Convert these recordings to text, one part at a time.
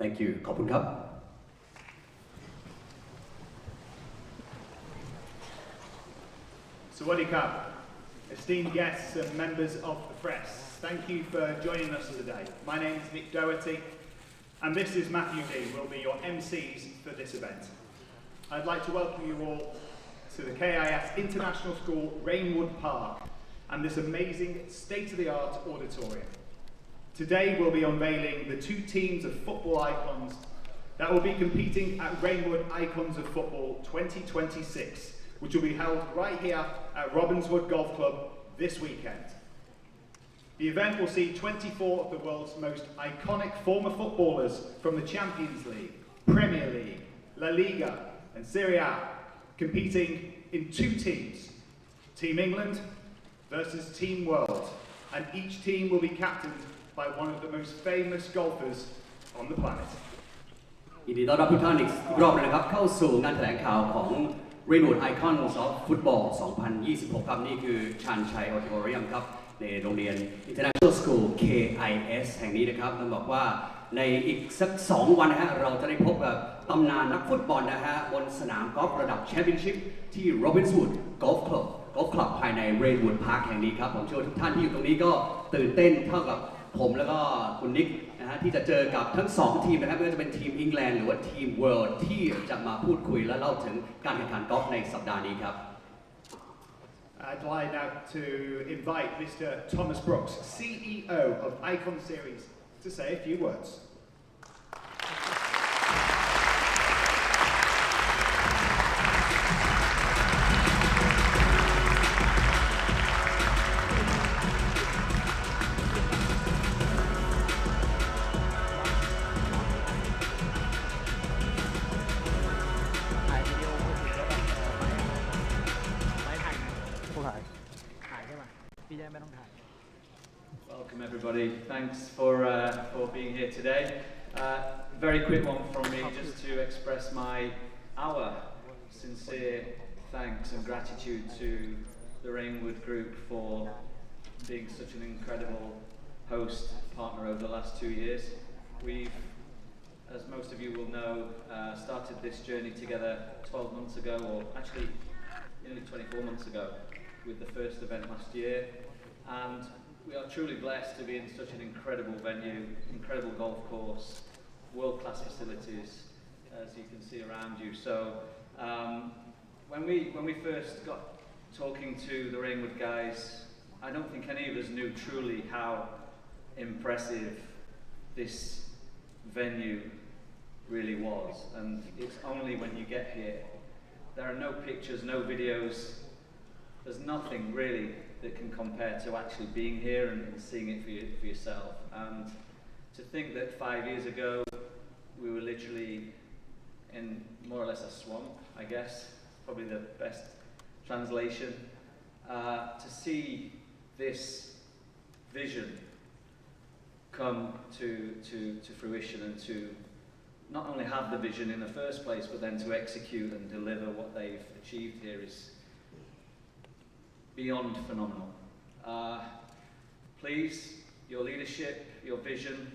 Thank you ขอบคุณครับ Sawadee Krap, esteemed guests and members of the press, thank you for joining us today. My name is Nick Doherty, and this is Matthew Lee, will be your MCs for this event. I'd like to welcome you all to the KIS International School Reignwood Park and this amazing state-of-the-art auditorium. Today we'll be unveiling the two teams of football icons that will be competing at Reignwood Icons of Football 2026, which will be held right here at Robbinswood Golf Club this weekend. The event will see 24 of the world's most iconic former footballers from the Champions League, Premier League, La Liga and Serie A competing in two teams, Team England versus Team World, and each team will be captained by one of the most famous golfers on the planet. ยินดีต้อนรับทุกท่านอีกรอบเลยนะครับเข้าสู่งานแถลงข่าวของ Reignwood Icons of Football 2026 ครับนี่คือชานชัยออดิโทเรียมครับในโรงเรียน International School KIS แห่งนี้นะครับต้องบอกว่าในอีกสัก2 วันนะฮะเราจะได้พบกับตำนานนักฟุตบอลนะฮะบนสนามกอล์ฟระดับแชมเปี้ยนชิพที่ Robbinswood Golf Club ภายใน Reignwood Park แห่งนี้ครับผมเชื่อว่าทุกท่านที่อยู่ตรงนี้ก็ตื่นเต้นเท่ากับผมแล้วก็คุณนิกนะฮะที่จะเจอกับทั้ง2 ทีมนะครับไม่ว่าจะเป็นทีมอังกฤษหรือว่าทีม World ที่จะมาพูดคุยและเล่าถึงการแข่งขันกอล์ฟในสัปดาห์นี้ครับ I'd like now to invite Mr. Thomas Brooks, CEO of Icon Series, to say a few words. Welcome everybody. Thanks for being here today. Very quick one from me, just to express our sincere thanks and gratitude to the Reignwood Group for being such an incredible host partner over the last 2 years. We've, as most of you will know, started this journey together 12 months ago, or actually nearly 24 months ago, with the first event last year, and we are truly blessed to be in such an incredible venue, incredible golf course, world-class facilities, as you can see around you. So when we first got talking to the Reignwood guys, I don't think any of us knew truly how impressive this venue really was, and it's only when you get here. There are no pictures, no videos. There's nothing really that can compare to actually being here and seeing it for yourself. And to think that 5 years ago we were literally in more or less a swamp, I guess, probably the best translation. To see this vision come to fruition and to not only have the vision in the first place, but then to execute and deliver what they've achieved here is beyond phenomenal. Please, your leadership, your vision,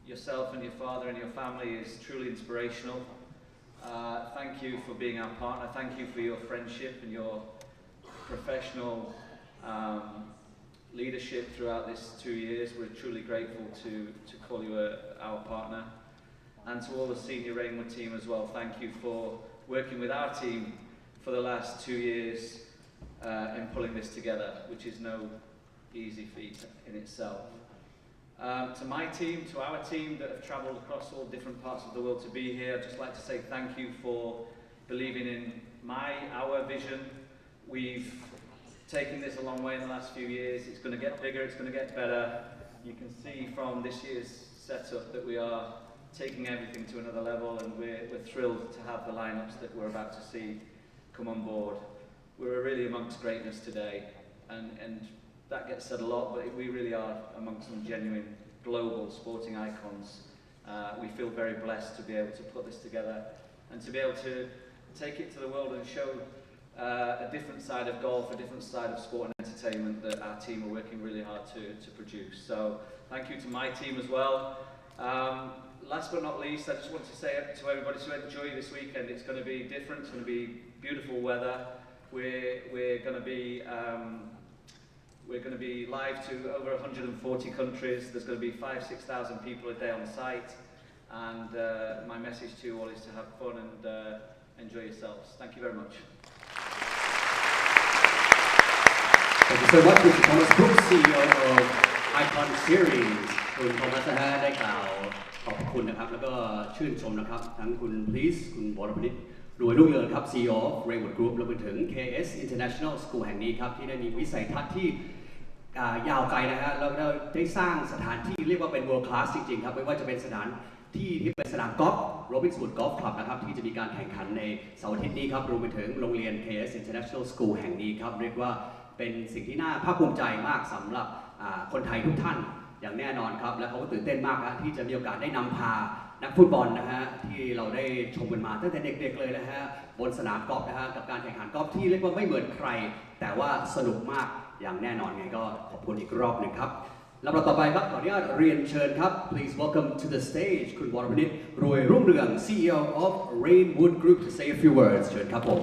yourself and your father and your family is truly inspirational. Thank you for being our partner. Thank you for your friendship and your professional leadership throughout this 2 years. We're truly grateful to call you our partner. And to all the senior Reignwood team as well, thank you for working with our team for the last 2 years in pulling this together, which is no easy feat in itself. To my team, to our team that have travelled across all different parts of the world to be here, I'd just like to say thank you for believing in our vision. We've taken this a long way in the last few years. It's going to get bigger, it's going to get better. You can see from this year's setup that we are taking everything to another level, and we're thrilled to have the lineups that we're about to see come on board. We're really amongst greatness today, and that gets said a lot, but we really are amongst some genuine global sporting icons. We feel very blessed to be able to put this together and to be able to take it to the world and show a different side of golf, a different side of sport and entertainment that our team are working really hard to produce. So thank you to my team as well. last but not least, I just want to say to everybody to enjoy this weekend. It's going to be different. It's going to be beautiful weather. We're going to be live to over 140 countries. There's going to be 5,000-6,000 people a day on site. And my message to you all is to have fun and enjoy yourselves. Thank you very much. Thank you so much, Mr. Thomas Brooks, CEO of Icon Series คุณโทมัสนะฮะได้กล่าวขอบคุณนะครับแล้วก็ชื่นชมนะครับทั้งคุณ Please คุณวรพนิชรวยรุ่งเรืองครับ CEO of Reignwood Group รวมไปถึง KS International School แห่งนี้ครับที่ได้มีวิสัยทัศน์ที่ยาวไกลนะฮะแล้วก็ได้สร้างสถานที่เรียกว่าเป็น world class จริงๆครับไม่ว่าจะเป็นสถานที่เป็นสนามกอล์ฟ Reignwood Golf Club นะครับที่จะมีการแข่งขันในเสาร์อาทิตย์นี้ครับรวมไปถึงโรงเรียน KS International School แห่งนี้ครับเรียกว่าเป็นสิ่งที่น่าภาคภูมิใจมากสำหรับคนไทยทุกท่านอย่างแน่นอนครับและเขาก็ตื่นเต้นมากนะที่จะมีโอกาสได้นำพานักฟุตบอลนะฮะที่เราได้ชมกันมาตั้งแต่เด็กๆเลยนะฮะบนสนามกอล์ฟนะฮะกับการแข่งขันกอล์ฟที่เรียกว่าไม่เหมือนใครแต่ว่าสนุกมากอย่างแน่นอนไงก็ขอบคุณอีกรอบหนึ่งครับลำดับต่อไปครับขออนุญาตเรียนเชิญครับ Please welcome to the stage คุณวรพนิชรวยรุ่งเรือง CEO of Reignwood Group to say a few words เชิญครับผม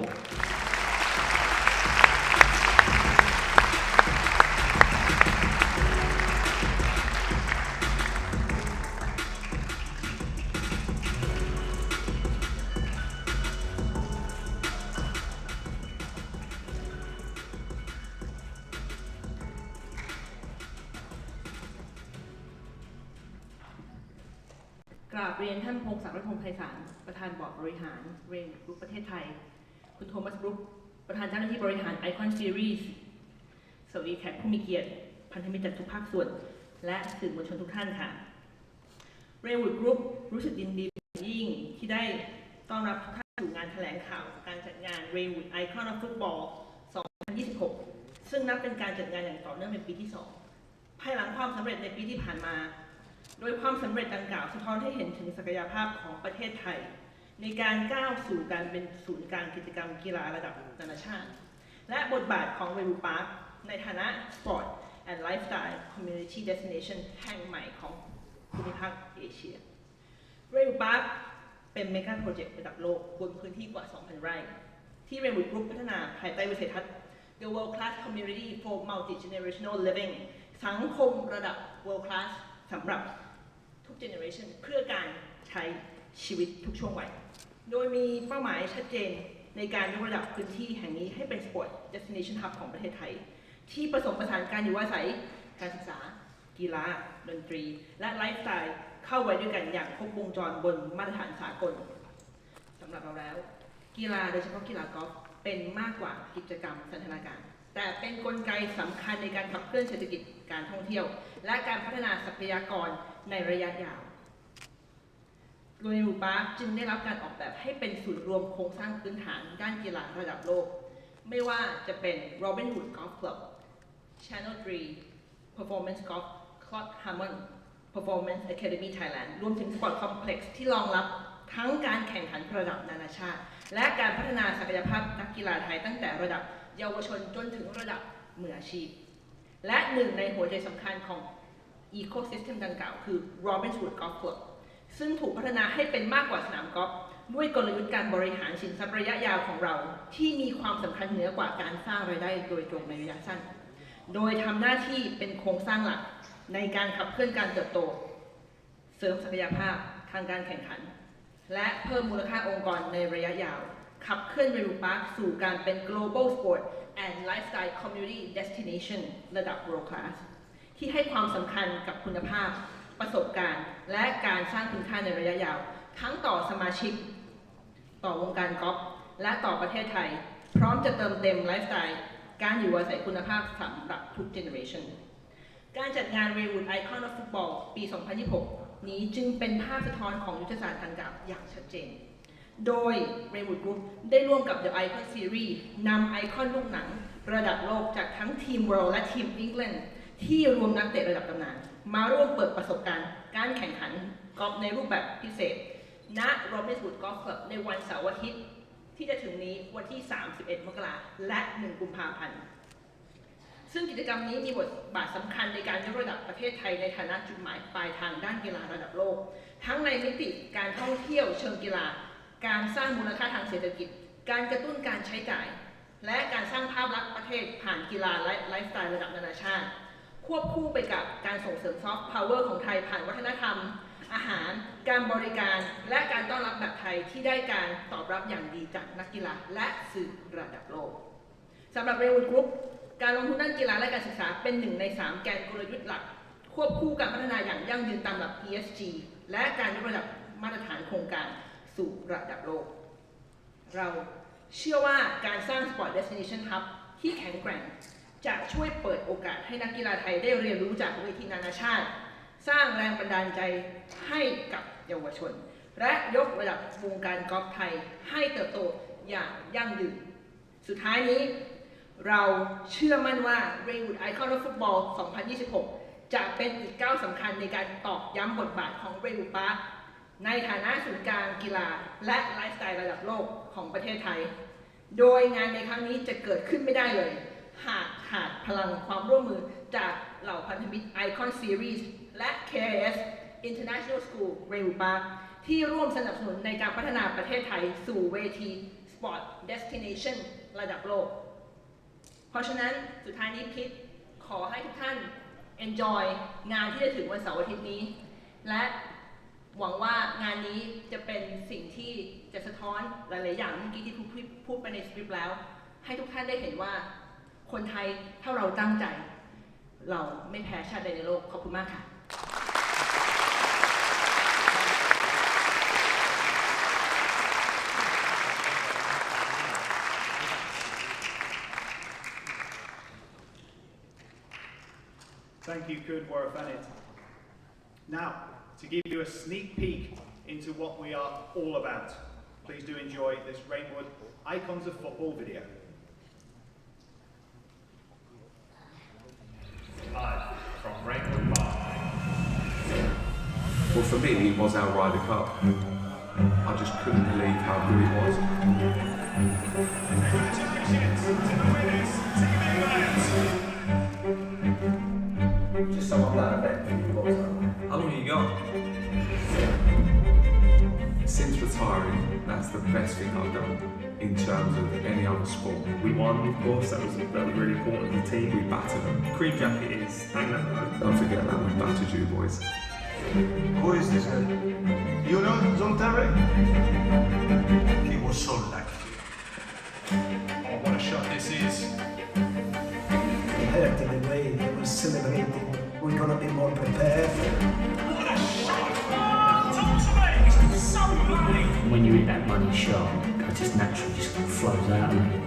กราบเรียนท่านพงศ์ศักดิ์รัตน์พงศ์ไพศาลประธานบอร์ดบริหารเรนกรุ๊ปประเทศไทยคุณโทมัสบรุ๊คประธานเจ้าหน้าที่บริหารไอคอนซีรีส์สวัสดีแขกผู้มีเกียรติพันธมิตรจากทุกภาคส่วนและสื่อมวลชนทุกท่านค่ะเรนวูดกรุ๊ปรู้สึกยินดียิ่งที่ได้ต้อนรับทุกท่านสู่งานแถลงข่าวการจัดงาน Reignwood Icons of Football 2026 ซึ่งนับเป็นการจัดงานอย่างต่อเนื่องเป็นปีที่ 2 ภายหลังความสำเร็จในปีที่ผ่านมาโดยความสำเร็จดังกล่าวสะท้อนให้เห็นถึงศักยภาพของประเทศไทยในการก้าวสู่การเป็นศูนย์กลางกิจกรรมกีฬาระดับนานาชาติและบทบาทของ Reignwood Park ในฐานะ Sport and Lifestyle Community Destination แห่งใหม่ของภูมิภาคเอเชีย Reignwood Park เป็นเมกะโปรเจกต์ระดับโลกบนพื้นที่กว่า 2,000 ไร่ที่ Reignwood Group พัฒนาภายใต้วิสัยทัศน์ The World Class Community for Multi-Generational Living สังคมระดับ World Class สำหรับทุกเจเนอเรชันเพื่อการใช้ชีวิตทุกช่วงวัยโดยมีเป้าหมายชัดเจนในการยกระดับพื้นที่แห่งนี้ให้เป็น Sport Destination Hub ของประเทศไทยที่ผสมผสานการอยู่อาศัยการศึกษากีฬาดนตรีและไลฟ์สไตล์เข้าไว้ด้วยกันอย่างครบวงจรบนมาตรฐานสากลสำหรับเราแล้วกีฬาโดยเฉพาะกีฬากอล์ฟเป็นมากกว่ากิจกรรมสันทนาการแต่เป็นกลไกสำคัญในการขับเคลื่อนเศรษฐกิจการท่องเที่ยวและการพัฒนาทรัพยากรในระยะยาวโดยReignwood Parkจึงได้รับการออกแบบให้เป็นศูนย์รวมโครงสร้างพื้นฐานด้านกีฬาระดับโลกไม่ว่าจะเป็น Reignwood Golf Club Channel 3 Performance Golf Club Hammond Performance Academy Thailand รวมถึง Sport Complex ที่รองรับทั้งการแข่งขันระดับนานาชาติและการพัฒนาศักยภาพนักกีฬาไทยตั้งแต่ระดับเยาวชนจนถึงระดับมืออาชีพและหนึ่งในหัวใจสำคัญของอีโคซิสเต็มดังกล่าวคือ Reignwood Golf Club ซึ่งถูกพัฒนาให้เป็นมากกว่าสนามกอล์ฟด้วยกลยุทธ์การบริหารสินทรัพย์ระยะยาวของเราที่มีความสำคัญเหนือกว่าการสร้างรายได้โดยตรงในระยะสั้นโดยทำหน้าที่เป็นโครงสร้างหลักในการขับเคลื่อนการเติบโตเสริมศักยภาพทางการแข่งขันและเพิ่มมูลค่าองค์กรในระยะยาวขับเคลื่อนReignwood Parkสู่การเป็น Global Sport and Lifestyle Community Destination ระดับ World Class ที่ให้ความสำคัญกับคุณภาพประสบการณ์และการสร้างคุณค่าในระยะยาวทั้งต่อสมาชิกต่อวงการกอล์ฟและต่อประเทศไทยพร้อมจะเติมเต็มไลฟ์สไตล์การอยู่อาศัยคุณภาพสำหรับทุกเจเนอเรชันการจัดงาน Reignwood Icons of Football ปี 2026 นี้จึงเป็นภาพสะท้อนของยุทธศาสตร์ดังกล่าวอย่างชัดเจนโดย Reignwood Group ได้ร่วมกับ The Icon Series นำไอคอนลูกหนังระดับโลกจากทั้งทีม World และทีม England ที่รวมนักเตะระดับตำนานมาร่วมเปิดประสบการณ์การแข่งขันกอล์ฟในรูปแบบพิเศษณ Reignwood Golf Club ในวันเสาร์อาทิตย์ที่จะถึงนี้วันที่ 31 มกราคมและ 1 กุมภาพันธ์ ซึ่งกิจกรรมนี้มีบทบาทสำคัญในการยกระดับประเทศไทยในฐานะจุดหมายปลายทางด้านกีฬาระดับโลกทั้งในมิติการท่องเที่ยวเชิงกีฬาการสร้างมูลค่าทางเศรษฐกิจการกระตุ้นการใช้จ่ายและการสร้างภาพลักษณ์ประเทศผ่านกีฬาและไลฟ์สไตล์ระดับนานาชาติควบคู่ไปกับการส่งเสริมซอฟต์พาวเวอร์ของไทยผ่านวัฒนธรรมอาหารการบริการและการต้อนรับแบบไทยที่ได้การตอบรับอย่างดีจากนักกีฬาและสื่อระดับโลกสำหรับ Reignwood Group การลงทุนด้านกีฬาและการศึกษาเป็นหนึ่งใน3แกนกลยุทธ์หลักควบคู่การพัฒนาอย่างยั่งยืนตามหลัก ESG และการยกระดับมาตรฐานโครงการสู่ระดับโลกเราเชื่อว่าการสร้าง Sport Destination Hub ที่แข็งแกร่งจะช่วยเปิดโอกาสให้นักกีฬาไทยได้เรียนรู้จากเวทีนานาชาติสร้างแรงบันดาลใจให้กับเยาวชนและยกระดับวงการกอล์ฟไทยให้เติบโตอย่างยั่งยืนสุดท้ายนี้เราเชื่อมั่นว่า Reignwood Icons of Football 2026 จะเป็นอีกก้าวสำคัญในการตอกย้ำบทบาทของ Reignwood Park ในฐานะศูนย์กลางกีฬาและไลฟ์สไตล์ระดับโลกของประเทศไทยโดยงานในครั้งนี้จะเกิดขึ้นไม่ได้เลยหากขาดพลังความร่วมมือจากเหล่าพันธมิตร Icon Series และ KIS International School Reignwood Park ที่ร่วมสนับสนุนในการพัฒนาประเทศไทยสู่เวที Sport Destination ระดับโลกเพราะฉะนั้นสุดท้ายนี้พิษขอให้ทุกท่าน enjoy งานที่จะถึงวันเสาร์อาทิตย์นี้และหวังว่างานนี้จะเป็นสิ่งที่จะสะท้อนหลายๆอย่างเมื่อกี้ที่พูดไปในสคริปต์แล้วให้ทุกท่านได้เห็นว่าคนไทยถ้าเราตั้งใจเราไม่แพ้ชาติใดในโลกขอบคุณมากค่ะ Thank you, Kud Warafanit. Now, to give you a sneak peek into what we are all about, please do enjoy this Reignwood Icons of Football video. Live from Reignwood Park. Well, for me, it was our Ryder Cup. I just couldn't believe how good it was. Congratulations to the winners, Team England. Just sum up that event. How long have you got? Since retiring, that's the best thing I've done in terms of any other sport. We won, of course, that was really important to the team. We battered them. Cream jacket is England. Don't forget that, we battered you boys. Who is this guy? You know John Terry? He was so lucky. Oh, what a shot this is. Compared to the way they were celebrating, we're gonna be more prepared. What a shot! Oh, total to make. It's so bloody. When you eat that money shot, it just naturally just flows out of me.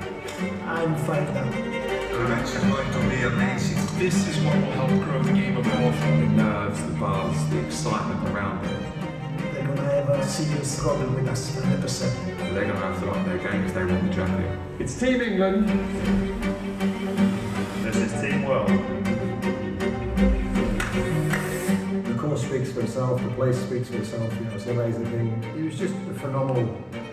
I'm fired up. The match is going to be amazing. This is what will help grow the game of golf. The nerves, the buzz, the excitement around it. They're gonna have a serious problem with us, 100%. They're going to have to up their game if they want the jacket. It's Team England. This is Team World. The course speaks for itself, the place speaks for itself, you know, it's an amazing thing. It was just a phenomenal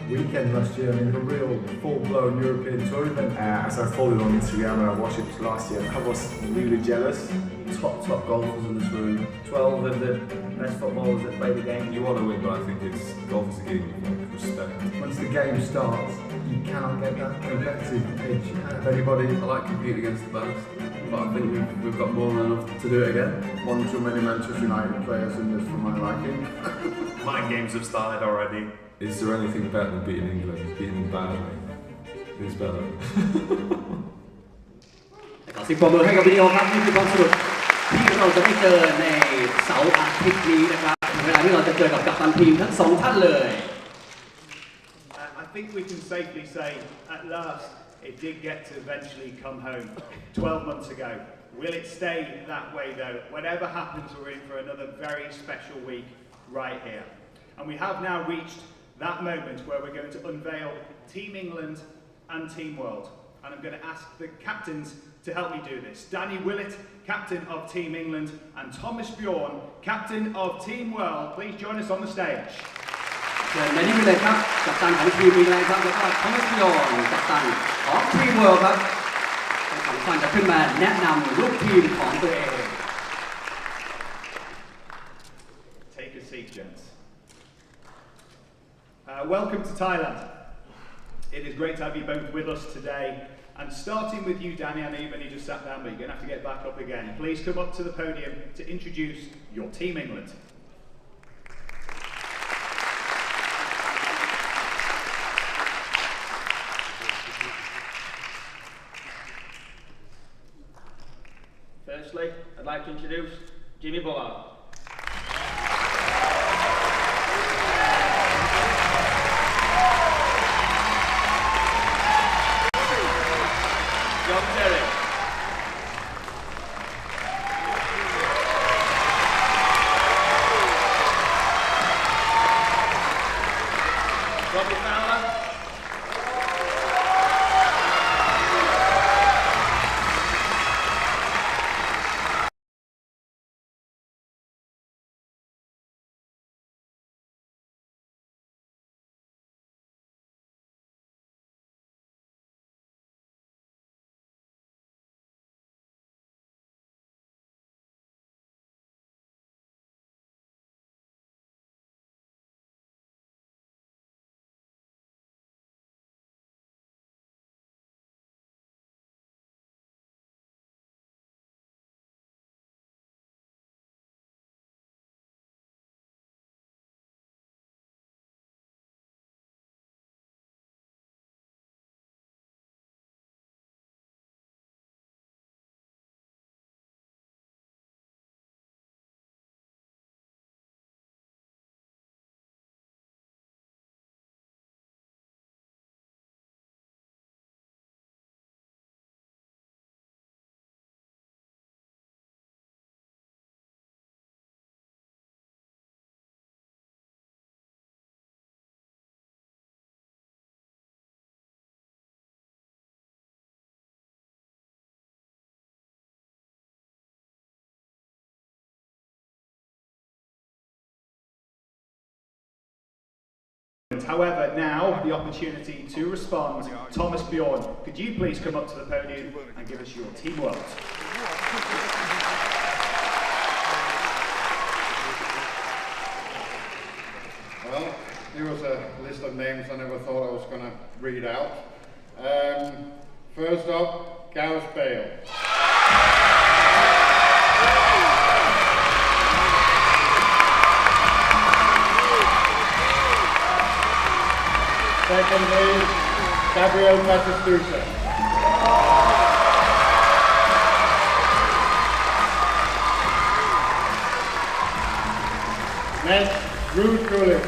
weekend last year. I mean, a real full-blown European tour event. As I followed on Instagram and I watched it last year, I was really jealous. Top golfers in this room, 12 of the best footballers that play the game. You want to win, but I think it's golf is a game of like respect. Once the game starts, you cannot get that competitive edge out of anybody. I like competing against the best, but I think we've got more than enough to do it again. One too many Manchester United players in this for my liking. Mind games have started already. Is there anything better than beating England? Beating them badly? Who's better? ขอเสิบปรบมือให้กับวิดีโอครับนี่คือความสนุกที่เราจะได้เจอในเสาร์อาทิตย์นี้นะครับเวลาที่เราจะเจอกับกัปตันทีมทั้งสองท่านเลย I think we can safely say, at last, it did get to eventually come home 12 months ago. Will it stay that way though? Whatever happens, we're in for another very special week right here. And we have now reached that moment where we're going to unveil Team England and Team World. And I'm going to ask the captains to help me do this. Danny Willett, captain of Team England, and Thomas Bjorn, captain of Team World. Please join us on the stage. เชิญในนี้ไปเลยครับกัปตันของทีมอีกแล้วครับแล้วก็ทอมัสบิออนกัปตันของทีมเวิลด์ครับ ทั้งสองท่านจะขึ้นมาแนะนำลูกทีมของตัวเอง Take a seat, gents. Welcome to Thailand. It is great to have you both with us today. And starting with you, Danny, I know you've only just sat down, but you're going to have to get back up again. Please come up to the podium to introduce your Team England. Firstly, I'd like to introduce Jimmy Bullard. John Terry. Robbie Fowler. However, now the opportunity to respond. Thomas Bjorn, could you please come up to the podium and give us your team world? Well, here was a list of names I never thought I was going to read out. First up, Gareth Bale. Secondly, Gabriel Batistuta. Next, Ruud Gullit.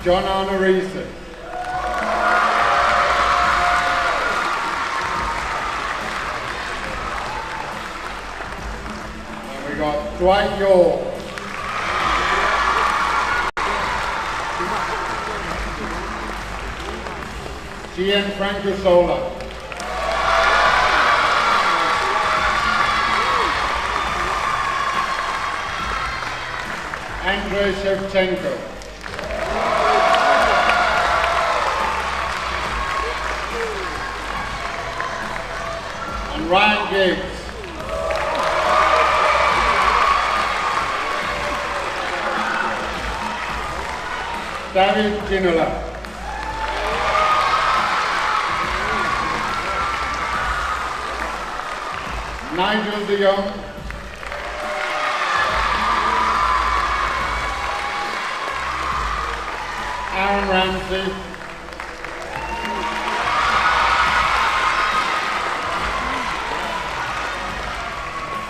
John Arne Riise. We got Dwight York. Gianfranco Sola. Andrei Shevchenko. And Ryan Giggs. David Ginola. Nigel de Jong. Aaron Ramsey.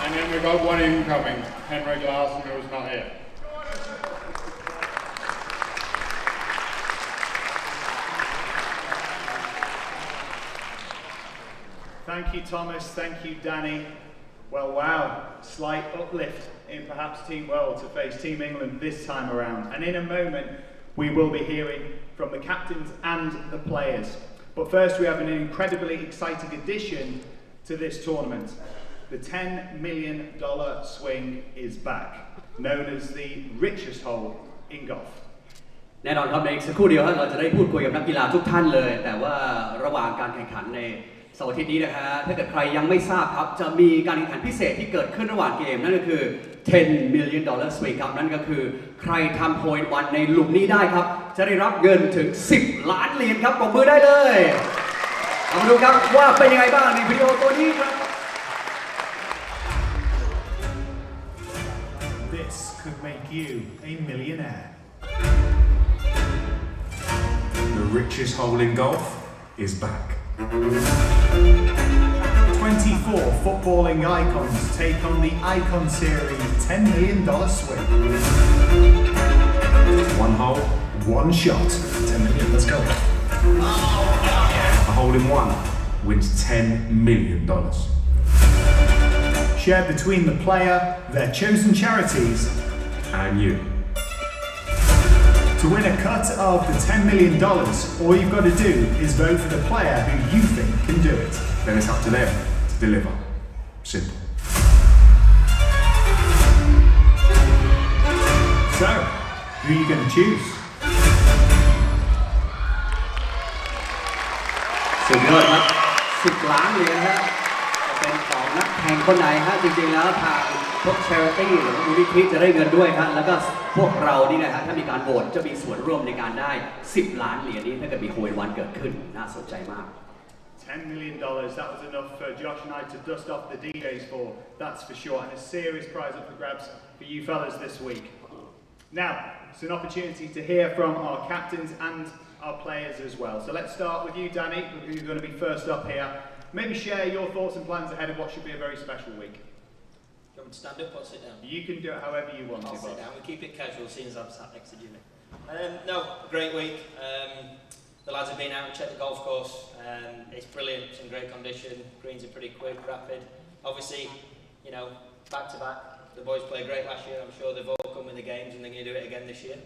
And then we got one incoming, Henrik Larsen, who's not here. Thank you, Thomas. Thank you, Danny. Well, wow, slight uplift in perhaps Team World to face Team England this time around. And in a moment, we will be hearing from the captains and the players. But first, we have an incredibly exciting addition to this tournament. The $10 million swing is back. known as the richest hole in golf. แน่นอนครับในอีกสักครู่เดียวเราจะได้พูดคุยกับนักกีฬาทุกท่านเลยแต่ว่าระหว่างการแข่งขันในเสาร์อาทิตย์นี้นะฮะถ้าเกิดใครยังไม่ทราบครับจะมีการแข่งขันพิเศษที่เกิดขึ้นระหว่างเกมนั่นก็คือ$10 million swing ครับนั่นก็คือใครทำโพลวันในหลุมนี้ได้ครับจะได้รับเงินถึง$10 ล้านครับปรบมือได้เลยเอามาดูครับว่าเป็นยังไงบ้างในวิดีโอตัวนี้ครับ This could make you a millionaire. The richest hole in golf is back. 24 footballing icons take on the Icon Series $10 million swing. One hole, One shot. 10 million, let's go. a hole in one wins $10 million. Shared between the player, their chosen charities, And you. to win a cut of the $10 million, all you've got to do is vote for the player who you think can do it. Then it's up to them to deliver. Simple. So, who are you going to choose? สุดยอดครับ$10 ล้านฮะจะเป็นของนักแข่งคนไหนฮะจริงๆแล้วทางพวก charity หรือมูลนิธิจะได้เงินด้วยฮะแล้วก็พวกเรานี่นะฮะถ้ามีการโหวตจะมีส่วนร่วมในการได้$10 ล้านนี้ถ้าเกิดมีโควิดวันเกิดขึ้นน่าสนใจมาก$10 million, that was enough for Josh and I to dust off the DJs for, that's for sure, and a serious prize up for grabs for you fellas this week. Now, it's an opportunity to hear from our captains and our players as well. So let's start with you, Danny, who's going to be first up here. Maybe share your thoughts and plans ahead of what should be a very special week. Do you want me to stand up or sit down? You can do it however you want. I'll sit down. We'll keep it casual, seeing as I'm sat next to Jimmy. No, great week. The lads have been out and checked the golf course. It's brilliant. It's in great condition. Greens are pretty quick, rapid. Obviously, you know, back to back. The boys played great last year. I'm sure they've all come in the games and they're going to do it again this year.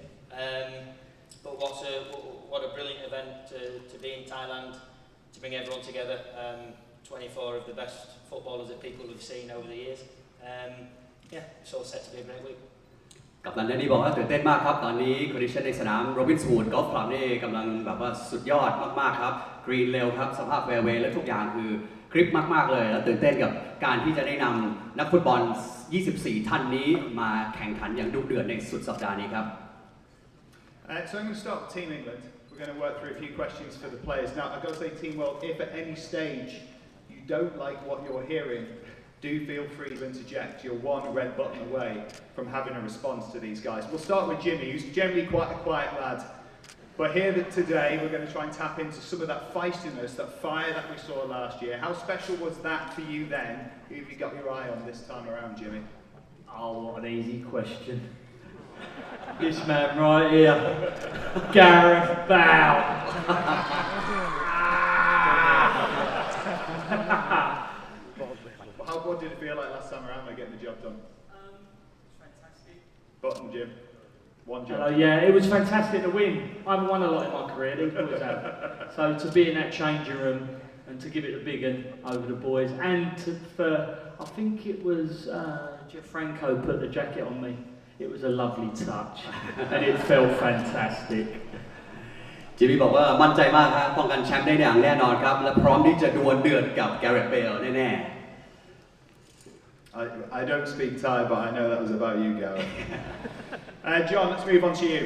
But what a brilliant event to be in Thailand, to bring everyone together. 24 of the best footballers that people have seen over the years. Yeah, it's all set to be a great week. กัปตันแดนนี่บอกว่าตื่นเต้นมากครับตอนนี้คอนดิชั่นในสนามโรบินส์วูดกอล์ฟคลับนี่กำลังแบบว่าสุดยอดมากๆครับกรีนเร็วครับสภาพแฟร์เวย์และทุกอย่างคือคลิปมากๆเลยแล้วตื่นเต้นกับการที่จะได้นำนักฟุตบอล24ท่านนี้มาแข่งขันอย่างดุเดือดในสุดสัปดาห์นี้ครับ So I'm going to start with Team England. We're going to work through a few questions for the players. Now, I've got to say, Team World, if at any stage you don't like what you're hearing, do feel free to interject. You're one red button away from having a response to these guys. We'll start with Jimmy, who's generally quite a quiet lad. But here today, we're going to try and tap into some of that feistiness, that fire that we saw last year. How special was that for you then? Who have you got your eye on this time around, Jimmy? Oh, what an easy question. This man right here, Gareth Bale. What did it feel like last time around by getting the job done? Fantastic. Button, Jim. One job. Yeah, it was fantastic to win. I haven't won a lot in my career, these boys have. So to be in that changing room and to give it a big one over the boys, and I think it was Franco put the jacket on me. It was a lovely touch, and it felt fantastic. จิมมี่บอกว่ามั่นใจมากครับป้องกันแชมป์ได้อย่างแน่นอนครับและพร้อมที่จะดวลเดือดกับแกเรต เบลแน่ๆ I don't speak Thai, but I know that was about you, Gareth. John, let's move on to you.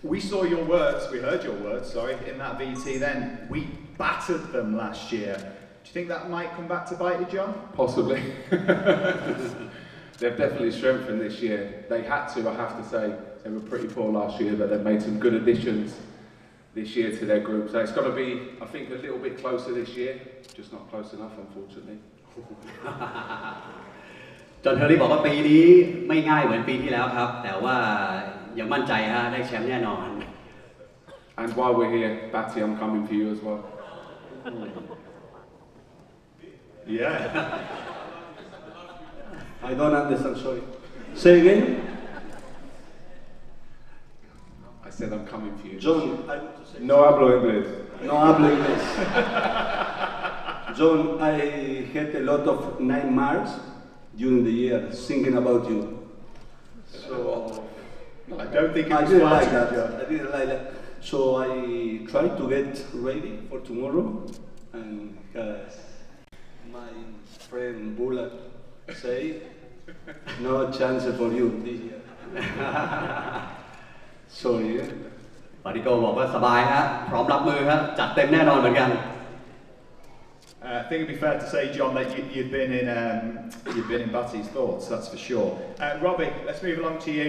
We saw your words, we heard your words, sorry, in that VT then. We battered them last year. Do you think that might come back to bite you, John? Possibly. They've definitely strengthened this year. They had to, I have to say. They were pretty poor last year, but they've made some good additions this year to their group. So it's got to be, I think, a little bit closer this year. Just not close enough, unfortunately. จอห์น เทอร์รี่บอกว่าปีนี้ไม่ง่ายเหมือนปีที่แล้วครับแต่ว่ายังมั่นใจฮะได้แชมป์แน่นอน And while we're here, Batty, I'm coming for you as well. Yeah. I don't understand, sorry. Say again? I said I'm coming for you. John, no hablo inglés. No hablo inglés. John, I had a lot of nightmares during the year thinking about you. Well, I don't think it I was didn't like flattering, that. John. I didn't like that. So I tried to get ready for tomorrow, and my friend Bulat say, no chance for you this year. Sorry. ปาริโกบอกว่าสบายฮะพร้อมรับมือฮะจัดเต็มแน่นอนเหมือนกัน I think it'd be fair to say, John, that you've been in Batty's thoughts. That's for sure. Robbie, let's move along to you.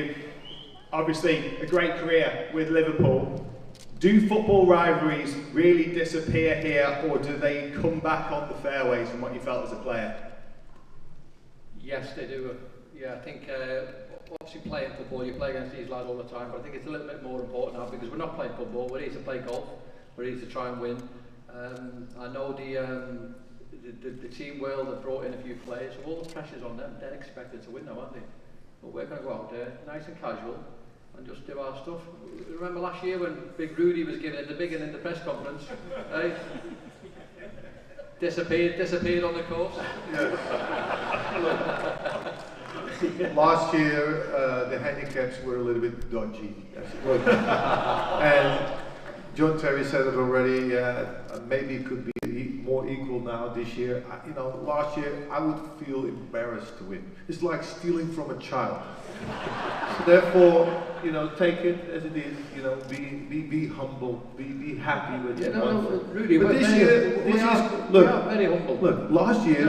Obviously, a great career with Liverpool. Do football rivalries really disappear here, or do they come back on the fairways from what you felt as a player? Yes, they do. Yeah, I think obviously playing football, you play against these lads all the time, but I think it's a little bit more important now because we're not playing football. We're here to play golf. We're here to try and win. I know the team world have brought in a few players, so all the pressure's on them. They're expected to win now, aren't they? But we're going to go out there, nice and casual, and just do our stuff. Remember last year when Big Rudy was giving it the big one in the press conference? Eh? Disappeared on the course. Last year, the handicaps were a little bit dodgy. And John Terry said it already. Maybe it could be more equal now this year. Last year I would feel embarrassed to win. It's like stealing from a child. So therefore, take it as it is. Be humble. Be happy with it. Rudy, but this year, look, very humble. Look, last year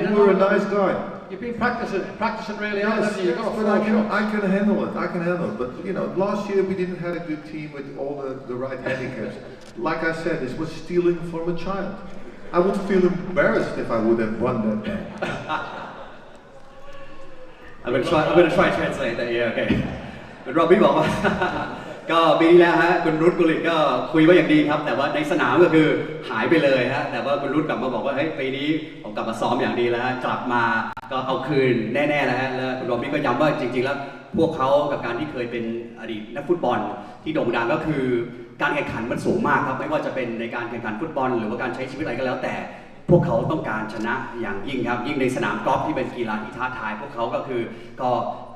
you were a nice guy. You've been practicing really hard, haven't you? You've got But I can handle it. But last year we didn't have a good team with all the right handicaps. Like I said, this was stealing from a child. I would feel embarrassed if I would have won that game. I'm going to try to translate that. Yeah, okay. คุณโรบี้บอกว่า ก็ปีที่แล้วฮะคุณรุตกุลิตก็คุยไว้อย่างดีครับแต่ว่าในสนามก็คือหายไปเลยฮะแต่ว่าคุณรุตกลับมาบอกว่าเฮ้ยปีนี้ผมกลับมาซ้อมอย่างดีแล้วฮะกลับมาก็เอาคืนแน่ๆแล้วฮะแล้วคุณโรบี้ก็ย้ำว่าจริงๆแล้วพวกเขากับการที่เคยเป็นอดีตนักฟุตบอลที่โด่งดังก็คือการแข่งขันมันสูงมากครับไม่ว่าจะเป็นในการแข่งขันฟุตบอลหรือว่าการใช้ชีวิตอะไรก็แล้วแต่พวกเขาต้องการชนะอย่างยิ่งครับยิ่งในสนามกอล์ฟที่เป็นกีฬาที่ท้าทายพวกเขาก็คือก็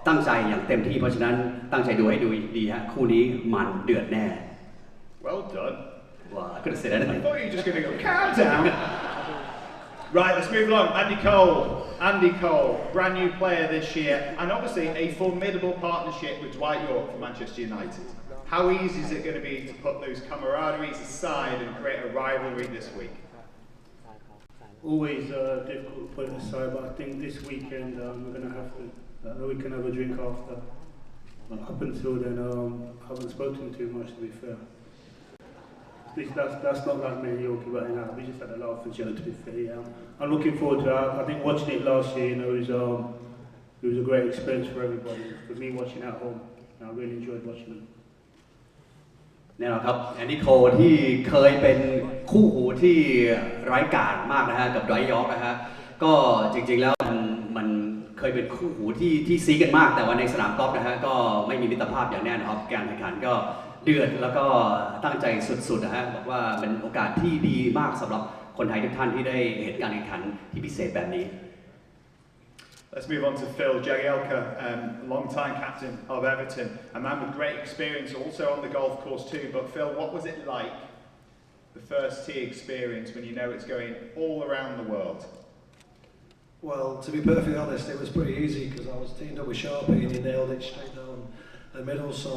ตั้งใจอย่างเต็มที่เพราะฉะนั้นตั้งใจดูให้ดูดีฮะคู่นี้มันเดือดแน่ Well done. Well, I could have said anything. I thought you were just going to go calm down. Right, let's move along. Andy Cole, brand new player this year, and obviously a formidable partnership with Dwight York for Manchester United. How easy is it going to be to put those camaraderies aside and create a rivalry this week? Always difficult to put it aside, but I think this weekend we're going to have to. We can have a drink after. But up until then, I haven't spoken too much, to be fair. That's not like me and Yorkie right now. We just had a laugh and joke, to be fair. Yeah. I'm looking forward to it. I think watching it last year, it was a great experience for everybody. For me, watching at home, I really enjoyed watching them. แน่นอนครับแอนดี้โคที่เคยเป็นคู่หูที่ไร้กาจมากนะฮะกับไดรท์ยอร์กนะฮะก็จริงๆแล้วมันเคยเป็นคู่หูที่ซีกันมากแต่ว่าในสนามกอล์ฟนะฮะก็ไม่มีมิตรภาพอย่างแน่นอนครับการแข่งขันก็เดือดแล้วก็ตั้งใจสุดๆนะฮะบอกว่าเป็นโอกาสที่ดีมากสำหรับคนไทยทุกท่านที่ได้เห็นการแข่งขันที่พิเศษแบบนี้ Let's move on to Phil Jagielka, long-time captain of Everton, a man with great experience also on the golf course too. But Phil, what was it like, the first tee experience, when you know it's going all around the world? Well, to be perfectly honest, it was pretty easy because I was teamed up with Sharpie and he nailed it straight down the middle. So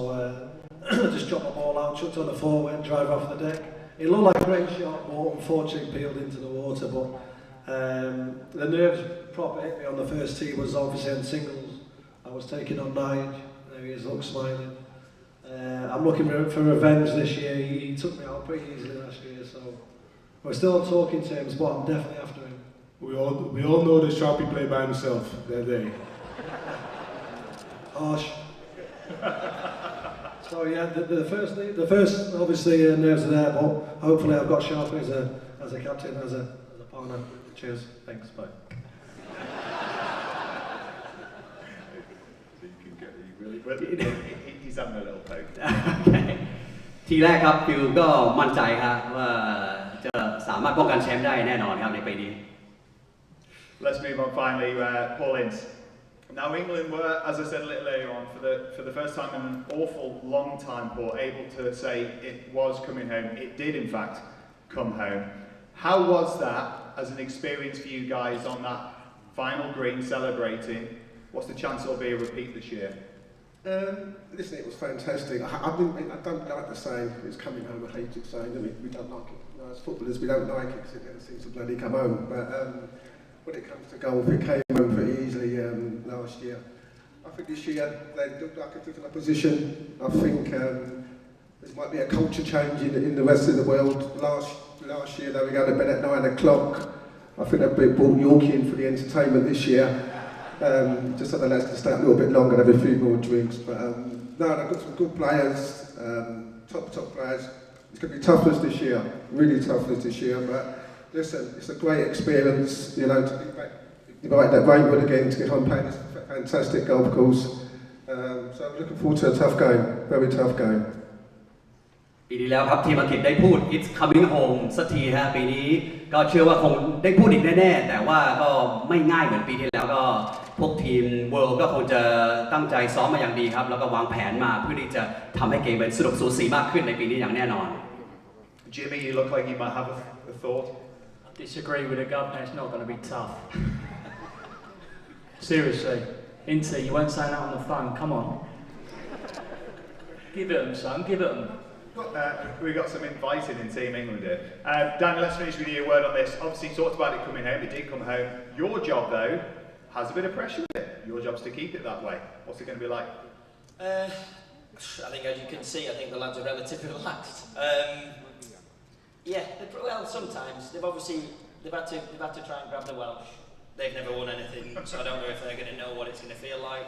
I just dropped the ball out, chucked on the forehand, drive off the deck. It looked like a great shot, but unfortunately peeled into the water. But the nerves proper hit me on the first tee was obviously on singles. I was taking on Nige, there he is, look smiling. I'm looking for revenge this year. He took me out pretty easily last year, so we're still on talking terms, but I'm definitely after him. We all know that Sharpie played by himself that day. Harsh. So yeah, the first obviously nerves are there, but hopefully I've got Sharpie as a captain, as a partner. Cheers. Thanks. Bye. He's having a little poke. ทีแรกครับฟิลก็มั่นใจครับว่าจะสามารถป้องกันแชมป์ได้แน่นอนครับในปีนี้ Let's move on finally. Paul Ince, Now England were, as I said a little earlier on, for the first time in an awful long time, Paul, able to say it was coming home. It did, in fact, come home. How was that as an experience for you guys on that final green celebrating? What's the chance there'll be a repeat this year? Listen, it was fantastic. I don't like the saying it's coming home. I hate it saying. I mean, we don't like it. You know, as footballers, we don't like it because it never seems to bloody come home. But when it comes to golf, it came home pretty easily last year. I think this year they looked like a different position. I think there might be a culture change in the rest of the world. Last year they were going to bed at 9 o'clock. I think they've brought Yorkie in for the entertainment this year. Just so the lads can stay a little bit longer and have a few more drinks. But no, they've got some good players, top players. It's going to be tough this year, really tough this year. But listen, it's a great experience, you know, to be back at Reignwood again, to get home playing this fantastic golf course. So I'm looking forward to a tough game, very tough game. ปีที่แล้วครับทีมอังกฤษได้พูด It's coming home สักทีฮะปีนี้ก็เชื่อว่าคงได้พูดอีกแน่ๆแต่ว่าก็ไม่ง่ายเหมือนปีที่แล้วก็พวกทีม World ก็คงจะตั้งใจซ้อมมาอย่างดีครับแล้วก็วางแผนมาเพื่อที่จะทำให้เกมเป็นสนุกสูสีมากขึ้นในปีนี้อย่างแน่นอน Jimmy, you look like you might have a thought. I disagree with the governor. It's not going to be tough. Seriously, Inter, you won't say that on the phone. Come on, give it them, son. Give it them. We've got some inviting in Team England here. Daniel, let's finish with you a word on this. Obviously, you talked about it coming home. It did come home. Your job, though, has a bit of pressure with it. Your job's to keep it that way. What's it going to be like? I think, as you can see, I think the lads are relatively relaxed. Yeah, well, sometimes they've had to try and grab the Welsh. They've never won anything, so I don't know if they're going to know what it's going to feel like.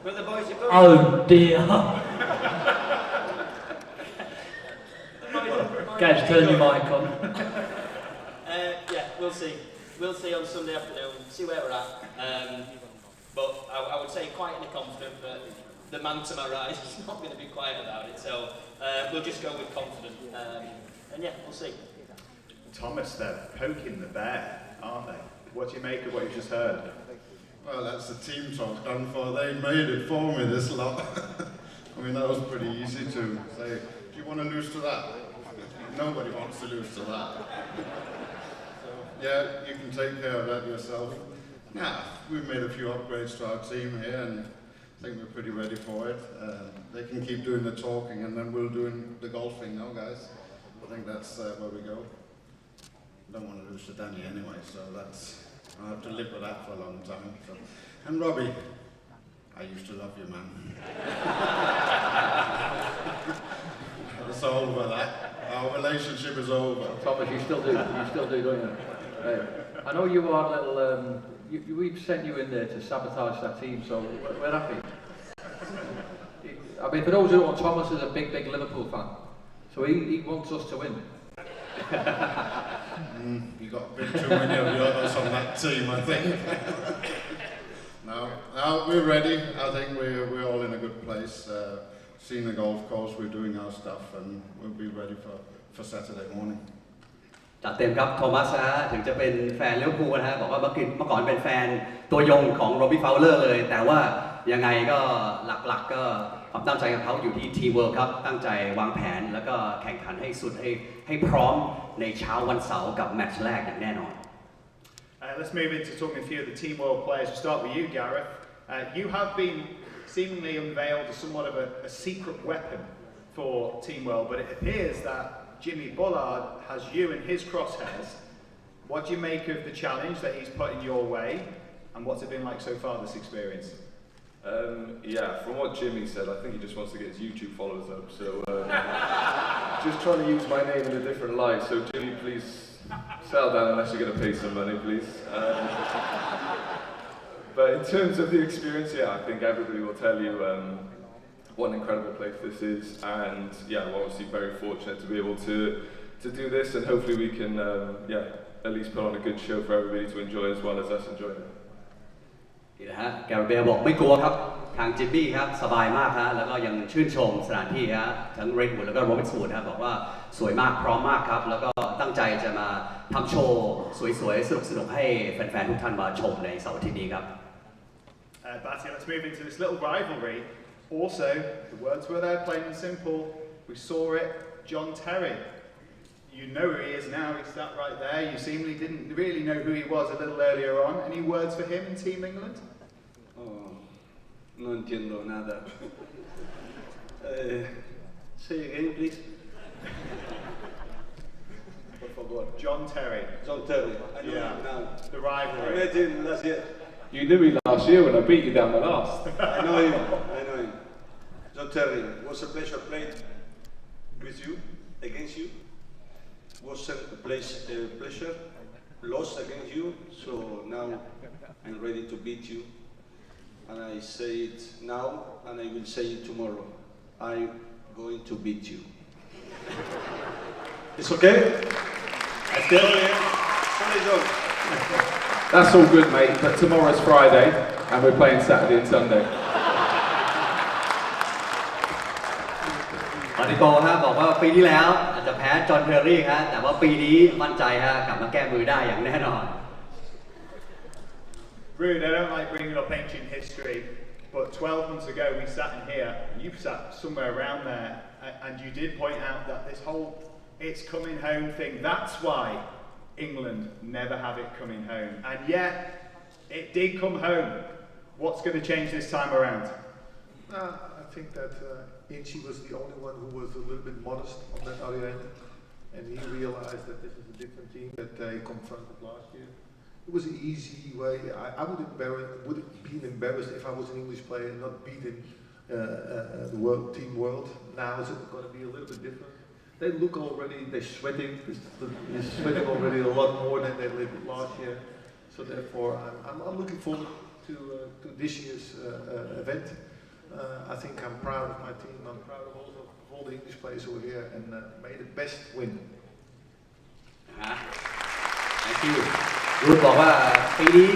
But the boys are good. Oh dear. Gaz, turn your mic on. Yeah, we'll see. We'll see on Sunday afternoon, see where we're at. But I would say quietly confident that the man to my right is not going to be quiet about it. So we'll just go with confidence. And yeah, we'll see. Thomas, they're poking the bear, aren't they? What do you make of what you just heard? Well, that's the team talk done for. They made it for me, this lot. I mean, that was pretty easy to say, do you want to lose to that? Nobody wants to lose to that. So, yeah, you can take care of that yourself. Nah, we've made a few upgrades to our team here, and I think we're pretty ready for it. They can keep doing the talking, and then we'll do the golfing now, guys. I think that's where we go. Don't want to lose to Danny anyway, so I'll have to live with that for a long time. So. And Robbie, I used to love you, man. It's over that. Our relationship is over. Thomas, you still do, don't you? I know you are a little, we've sent you in there to sabotage that team, so we're happy. I mean, for those who don't know, Thomas is a big Liverpool fan, so he wants us to win. You got a bit too many of the others on that team, I think. No, we're ready. I think we're all in a good place. Seeing the golf course, we're doing our stuff, and we'll be ready for Saturday morning. จัดเต็มครับโทมัสนะฮะถึงจะเป็นแฟนลิเวอร์พูลนะฮะบอกว่าเมื่อก่อนเป็นแฟนตัวยงของโรบี้ฟาวเลอร์เลยแต่ว่ายังไงก็หลักๆก็ความตั้งใจของเขาอยู่ที่ทีมเวิลด์ครับตั้งใจวางแผนแล้วก็แข่งขันให้สุดให้พร้อมในเช้าวันเสาร์กับแมตช์แรกอย่างแน่นอน Let's move into talking a few of the Team World players. We'll start with you, Gareth. You have been seemingly unveiled as somewhat of a secret weapon for Team World, but it appears that Jimmy Bullard has you in his crosshairs. What do you make of the challenge that he's put in your way, and what's it been like so far, this experience? Yeah, from what Jimmy said, I think he just wants to get his YouTube followers up, so just trying to use my name in a different light, so Jimmy, please settle down unless you're going to pay some money, please. But in terms of the experience, yeah, I think everybody will tell you what an incredible place this is, and yeah, we're obviously very fortunate to be able to do this, and hopefully we can at least put on a good show for everybody to enjoy as well as us enjoying it. นี่นะฮะแกเรเบลบอกไม่กลัวครับทางจิมมี่ครับสบายมากฮะแล้วก็ยังชื่นชมสถานที่ฮะทั้งเรดวูดแล้วก็โรบินสันครับบอกว่าสวยมากพร้อมมากครับแล้วก็ตั้งใจจะมาทำโชว์สวยๆสนุกๆให้แฟนๆทุกท่านมาชมในเสาร์อาทิตย์นี้ครับ Batty, let's move into this little rivalry. Also, the words were there, plain and simple. We saw it. John Terry. You know who he is now. He sat right there. You seemingly didn't really know who he was a little earlier on. Any words for him in Team England? Oh, no entiendo nada. Say again, please. Por favor. John Terry. John Terry. I know him now. The rivalry. I met him last year. You knew me last year when I beat you down the last. I know him. I know him. John Terry, it was a pleasure playing with you, against you. It was a pleasure lost against you. So now I'm ready to beat you. And I say it now, and I will say it tomorrow. I'm going to beat you. It's okay? Let's do it. Sorry, John. That's all good, mate, but tomorrow's Friday, and we're playing Saturday and Sunday. มาริโกฮะบอกว่าปีที่แล้วอาจจะแพ้จอห์นเทอร์รี่ฮะแต่ว่าปีนี้มั่นใจฮะกลับมาแก้มือได้อย่างแน่นอน Rude, I don't like bringing up ancient history, but 12 months ago we sat in here, and you sat somewhere around there, and you did point out that this whole it's coming home thing, that's why England never have it coming home. And yet, it did come home. What's going to change this time around? I think that Inchi was the only one who was a little bit modest on that other end. And he realized that this is a different team that they confronted last year. It was an easy way. I would have been embarrassed if I was an English player and not beating the team world. Now it's going to be a little bit different. They look already, they're sweating. They're sweating already a lot more than they did last year. So therefore, I'm looking forward to this year's event. I think I'm proud of my team. I'm proud of all the English players who are here and may the best win. Thank you. รูดบอกว่าปีนี้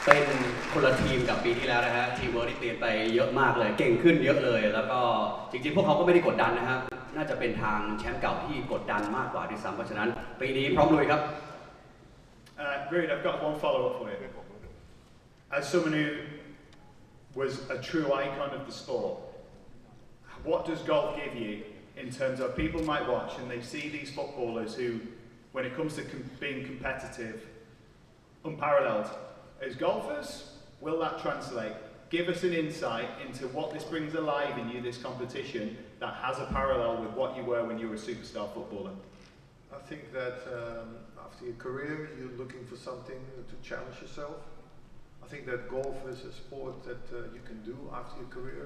เป็นคนละทีมกับปีที่แล้วนะฮะทีมเวิร์ดที่เปลี่ยนไปเยอะมากเลยเก่งขึ้นเยอะเลยแล้วก็จริงๆพวกเขาก็ไม่ได้กดดันนะครับน่าจะเป็นทางแชมป์เก่าที่กดดันมากกว่าด้วยซ้ำเพราะฉะนั้นปีนี้พร้อมลุยครับ Rude, I've got one follow-up for you. As someone who was a true icon of the sport, what does golf give you in terms of people might watch and they see these footballers who, when it comes to being competitive, unparalleled. As golfers, will that translate? Give us an insight into what this brings alive in you, this competition, that has a parallel with what you were when you were a superstar footballer. I think that after your career, you're looking for something to challenge yourself. I think that golf is a sport that you can do after your career.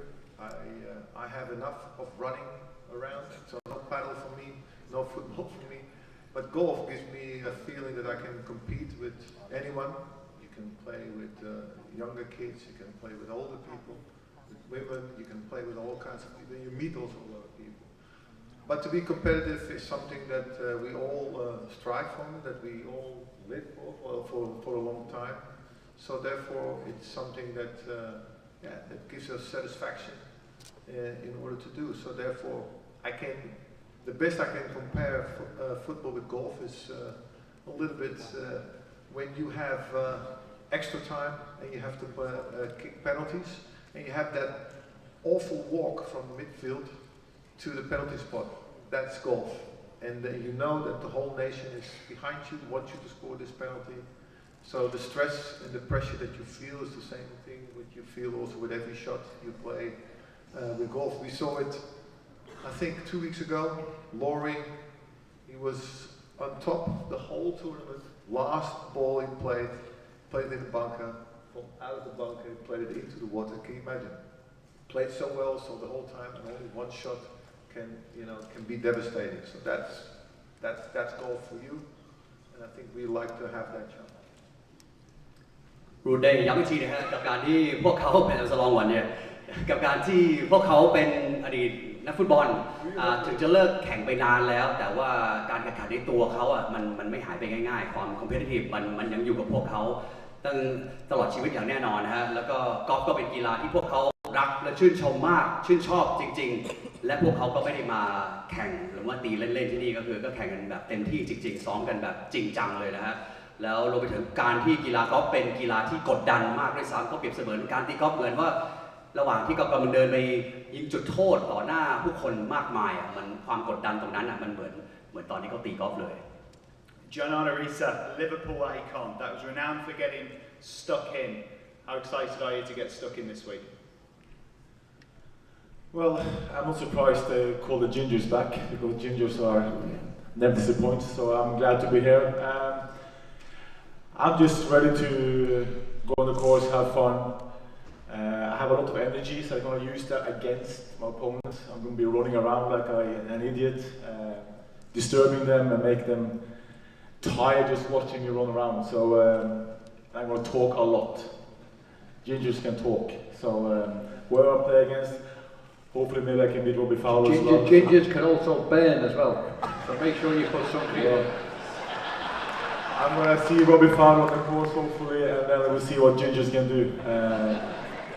I have enough of running around, so no paddle for me, no football for me. But golf gives me a feeling that I can compete with anyone. You can play with younger kids, you can play with older people, with women, you can play with all kinds of people. You meet also a lot of people. But to be competitive is something that we all strive for, that we all live for a long time. So therefore, it's something that that gives us satisfaction in order to do. So therefore, the best I can compare football with golf is a little bit when you have extra time and you have to kick penalties and you have that awful walk from midfield to the penalty spot. That's golf. And you know that the whole nation is behind you, wants you to score this penalty. So the stress and the pressure that you feel is the same thing which you feel also with every shot you play with golf. We saw it, I think 2 weeks ago. Laurie, he was on top the whole tournament. Last ball he played in the bunker. From out of the bunker, he played it into the water. Can you imagine? Played so well, so the whole time, and only one shot can be devastating. So that's golf for you, and I think we like to have that chance. รูดได้ย้ำอีกทีนะฮะกับการที่พวกเขาเป็นสลองวันเนี่ยกับการที่พวกเขาเป็นอดีตนักฟุตบอลถึงจะเลิกแข่งไปนานแล้วแต่ว่าการแข่งขันในตัวเขาอ่ะมันไม่หายไปง่ายๆความคอมเพทิทีฟมันยังอยู่กับพวกเขาตั้งตลอดชีวิตอย่างแน่นอนนะฮะแล้วก็กอล์ฟก็เป็นกีฬาที่พวกเขารักและชื่นชมมากชื่นชอบจริงๆและพวกเขาก็ไม่ได้มาแข่งหรือว่าตีเล่นๆที่นี่ก็แข่งกันแบบเต็มที่จริงๆซ้อมกันแบบจริงจังเลยนะฮะ แล้วรวมไปถึงการที่กีฬากอล์ฟเป็นกีฬาที่กดดันมากด้วยซ้ำก็เปรียบเสมือนการตีกอล์ฟเหมือนว่าระหว่างที่กำลังเดินไปยิงจุดโทษต่อหน้าผู้คนมากมายมันความกดดันตรงนั้นมันเหมือนตอนที่เขาตีกอล์ฟเลย John Arisa, Liverpool icon that was renowned for getting stuck in. How excited are you to get stuck in this week? Well, I'm not surprised they call the Gingers back because Gingers are never disappoint. So I'm glad to be here. I'm just ready to go on the course, have fun. I have a lot of energy, so I'm going to use that against my opponents. I'm going to be running around like an idiot, disturbing them and make them tired just watching me run around. So I'm going to talk a lot. Gingers can talk. So whoever I play against, hopefully maybe I can beat Robbie Fowler as well. Gingers can also burn as well. So make sure you put some on. I'm going to see Robbie Fowler on the course hopefully, and then we'll see what Gingers can do.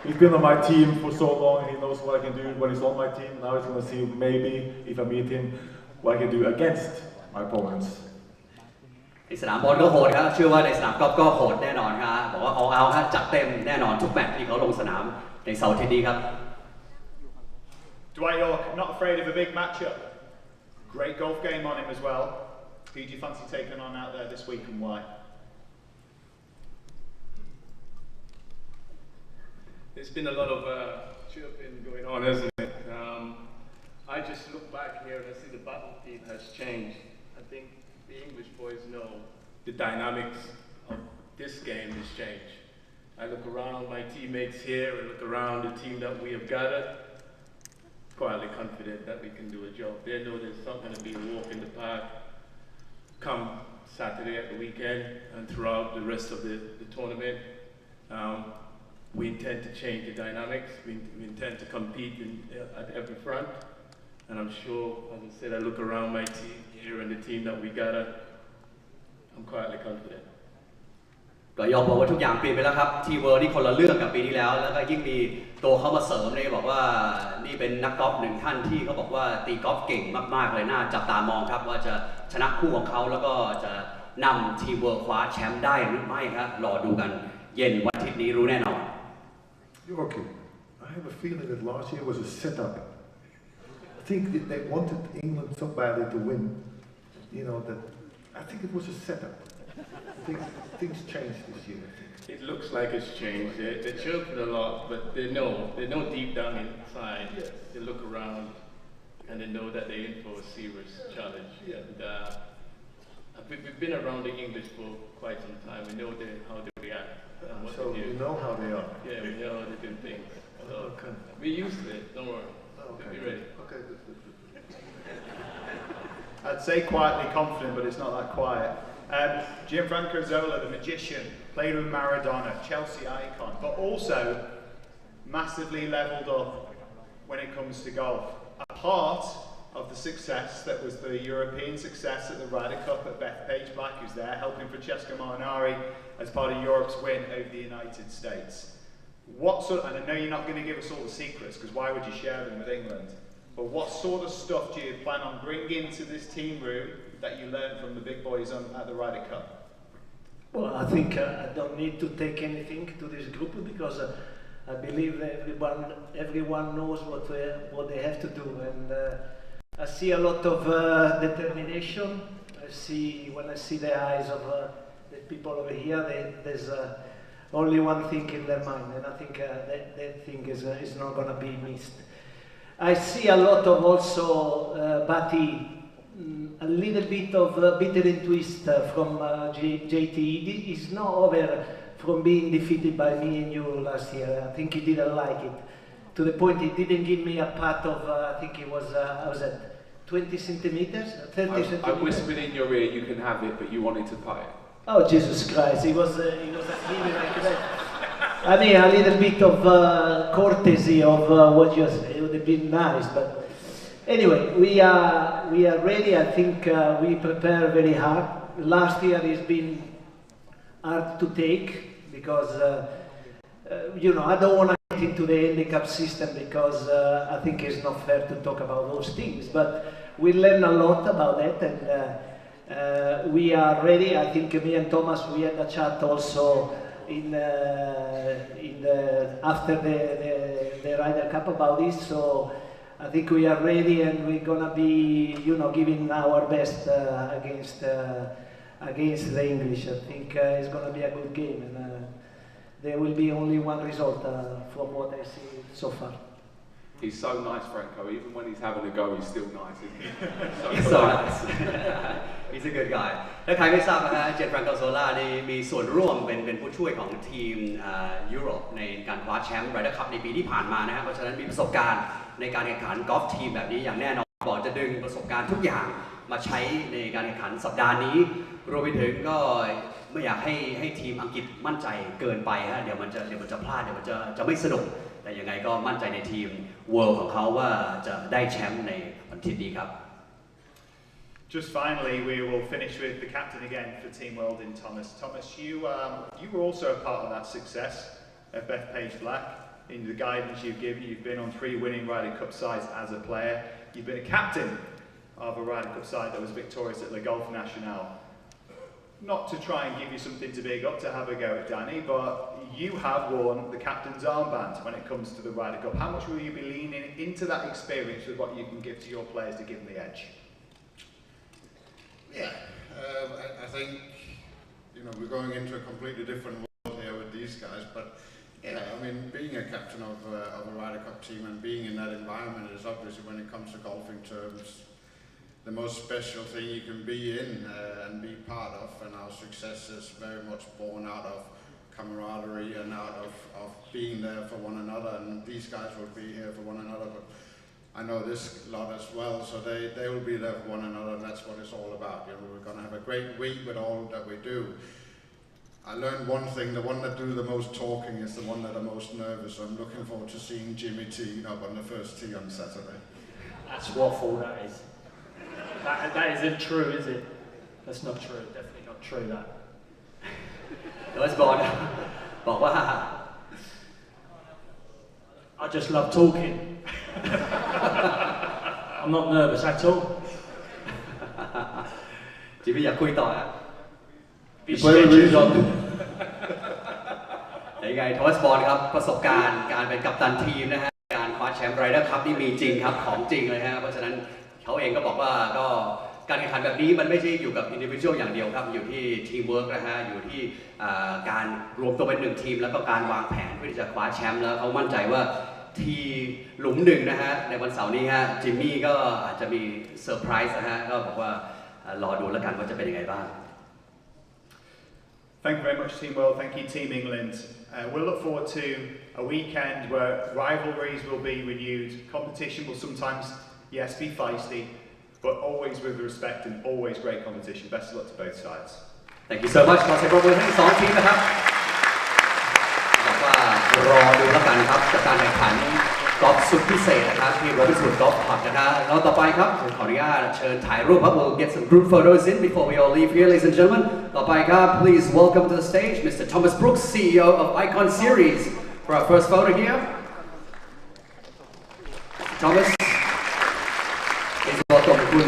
He's been on my team for so long, he knows what I can do when he's on my team. Now he's going to see maybe, if I meet him, what I can do against my opponents. ในสนามบอลก็โหดครับเชื่อว่าในสนามกอล์ฟก็โหดแน่นอนครับบอกว่าเอาครับจัดเต็มแน่นอนทุกแมตช์ที่เขาลงสนามในเสาร์อาทิตย์นี้ครับ Dwight York, not afraid of a big matchup. Great golf game on him as well. Who do you fancy taking on out there this week and why? There's been a lot of chirping going on, hasn't it? I just look back here and I see the battlefield has changed. I think the English boys know the dynamics of this game has changed. I look around my teammates here, I look around the team that we have gathered, quietly confident that we can do a job. They know there's not going to be a walk in the park come Saturday at the weekend and throughout the rest of the tournament. We intend to change the dynamics. We intend to compete at every front. And I'm sure, as I said, I look around my team here and the team that we gather, I'm quietly confident. ก็ยอมบอกว่าทุกอย่างเปลี่ยนไปแล้วครับทีเวิร์นี่คนละเรื่องกับปีที่แล้วแล้วก็ยิ่งมีตัวเขามาเสริมนี่บอกว่านี่เป็นนักกอล์ฟหนึ่งท่านที่เขาบอกว่าตีกอล์ฟเก่งมากๆเลยน่าจับตามองครับว่าจะชนะคู่ของเขาแล้วก็จะนำทีเวิร์คว้าแชมป์ได้หรือไม่ครับรอดูกันเย็นวันอาทิตย์นี้รู้แน่นอน Yorkie, I have a feeling that last year was a setup. I think that they wanted England so badly to win. You know that. I think it was a setup. Things changed this year. I think. It looks like it's changed. They're chirping a lot, but they know deep down inside. They look around and they know that they're in for a serious challenge. And we've been around the English for quite some time. We know how they react. So you know how they are. Yeah, we know how they do things. So we're used to it. Don't worry. Okay. Be ready. Okay. Good. I'd say quietly confident, but it's not that quiet. Gianfranco Zola, the magician, played with Maradona, Chelsea icon, but also massively levelled up when it comes to golf. A part of the success that was the European success at the Ryder Cup at Bethpage Black, who's there helping Francesco Molinari as part of Europe's win over the United States. And I know you're not going to give us all the secrets, because why would you share them with England? But what sort of stuff do you plan on bringing to this team room that you learned from the big boys at the Ryder Cup? Well, I think I don't need to take anything to this group because I believe everyone knows what they have to do, and I see a lot of determination. When I see the eyes of the people over here, there's only one thing in their mind, and I think that thing is not going to be missed. I see a lot of also Bati, a little bit of bitter and twist from JT. He's not over from being defeated by me and you last year. I think he didn't like it, to the point he didn't give me a putt of, I think it was, how was that, 20 centimeters, 30 centimeters? I whispered in your ear, you can have it, but you wanted to putt it. Oh, Jesus Christ, he was giving like that. I mean, a little bit of courtesy of what you said. It would have been nice, but anyway, we are ready. I think we prepare very hard. Last year has been hard to take because I don't want to get into the handicap system because I think it's not fair to talk about those things. But we learn a lot about that, and we are ready. I think me and Thomas, we had a chat also after the Ryder Cup about this. So I think we are ready, and we're gonna be, giving our best against the English. I think it's gonna be a good game, and there will be only one result from what I see so far. He's so nice, Franco. Even when he's having a go, he's still nice, isn't he? He's so nice. He's a good guy. และใครไม่ทราบนะฮะเจนฟรานโกโซล่านี่มีส่วนร่วมเป็นผู้ช่วยของทีมยุโรปในการคว้าแชมป์ไรเดอร์คัพในปีที่ผ่านมานะฮะเพราะฉะนั้นมีประสบการณ์ในการแข่งขันกอล์ฟทีมแบบนี้อย่างแน่นอนบอกจะดึงประสบการณ์ทุกอย่างมาใช้ในการแข่งขันสัปดาห์นี้รวมไปถึงก็ไม่อยากให้ทีมอังกฤษมั่นใจเกินไปฮะเดี๋ยวมันจะพลาดเดี๋ยวมันจะไม่สนุกแต่ยังไงก็มั่นใจในทีม World ของเขาว่าจะได้แชมป์ในวันอาทิตย์นี้ครับ Just finally, we will finish with the captain again for Team World in Thomas. Thomas, you were also a part of that success at Bethpage Black. In the guidance you've given, you've been on 3 winning Ryder Cup sides as a player. You've been a captain of a Ryder Cup side that was victorious at Le Golf National. Not to try and give you something to big up to have a go at Danny, but you have worn the captain's armband when it comes to the Ryder Cup. How much will you be leaning into that experience with what you can give to your players to give them the edge? Yeah, I think we're going into a completely different world here with these guys, but yeah, I mean, being a captain of a Ryder Cup team and being in that environment is obviously, when it comes to golfing terms, the most special thing you can be in and be part of, and our success is very much born out of camaraderie and out of being there for one another, and these guys will be here for one another, but I know this lot as well, so they will be there for one another, and that's what it's all about. We're going to have a great week with all that we do. I learned one thing: the one that do the most talking is the one that are most nervous. So I'm looking forward to seeing Jimmy tee up on the first tee on Saturday. That's waffle, that is. That isn't true, is it? That's not true. Definitely not true. That. Let's go on. I just love talking. I'm not nervous at all. Jimmy อยากคุยต่อ Be stretches on. ยังไงทอสบอลครับประสบการณ์การเป็นกัปตันทีมนะฮะการคว้าแชมป์ไรเดอร์คัพนี่มีจริงครับของจริงเลยฮะเพราะฉะนั้นเขาเองก็บอกว่าก็การแข่งขันแบบนี้มันไม่ใช่อยู่กับอินดิวิชวลอย่างเดียวครับอยู่ที่ทีมเวิร์กนะฮะอยู่ที่การรวมตัวเป็น1ทีมแล้วก็การวางแผนเพื่อที่จะคว้าแชมป์แล้วเขามั่นใจว่าทีหลุม1นะฮะในวันเสาร์นี้ฮะจิมมี่ก็อาจจะมีเซอร์ไพรส์นะฮะก็บอกว่ารอดูแล้วกันว่าจะเป็นยังไงบ้าง Thank you very much, Team World. Thank you, Team England. We'll look forward to a weekend where rivalries will be renewed. Competition will sometimes, yes, be feisty, but always with respect and always great competition. Best of luck to both sides. Thank you so much. ขอเสียงปรบมือให้2ทีมนะครับบอกว่ารอดูแล้วกันครับกับการแข่งขันกอล์ฟสุดพิเศษนะครับที่โรบินสันกอล์ฟคลับนะครับแล้วต่อไปครับขออนุญาตเชิญถ่ายรูปครับ We'll get some group photos in before we all leave here, ladies and gentlemen. ต่อไปครับ Please welcome to the stage Mr. Thomas Brooks, CEO of Icon Series, for our first photo here. Thomas, please welcome คุณ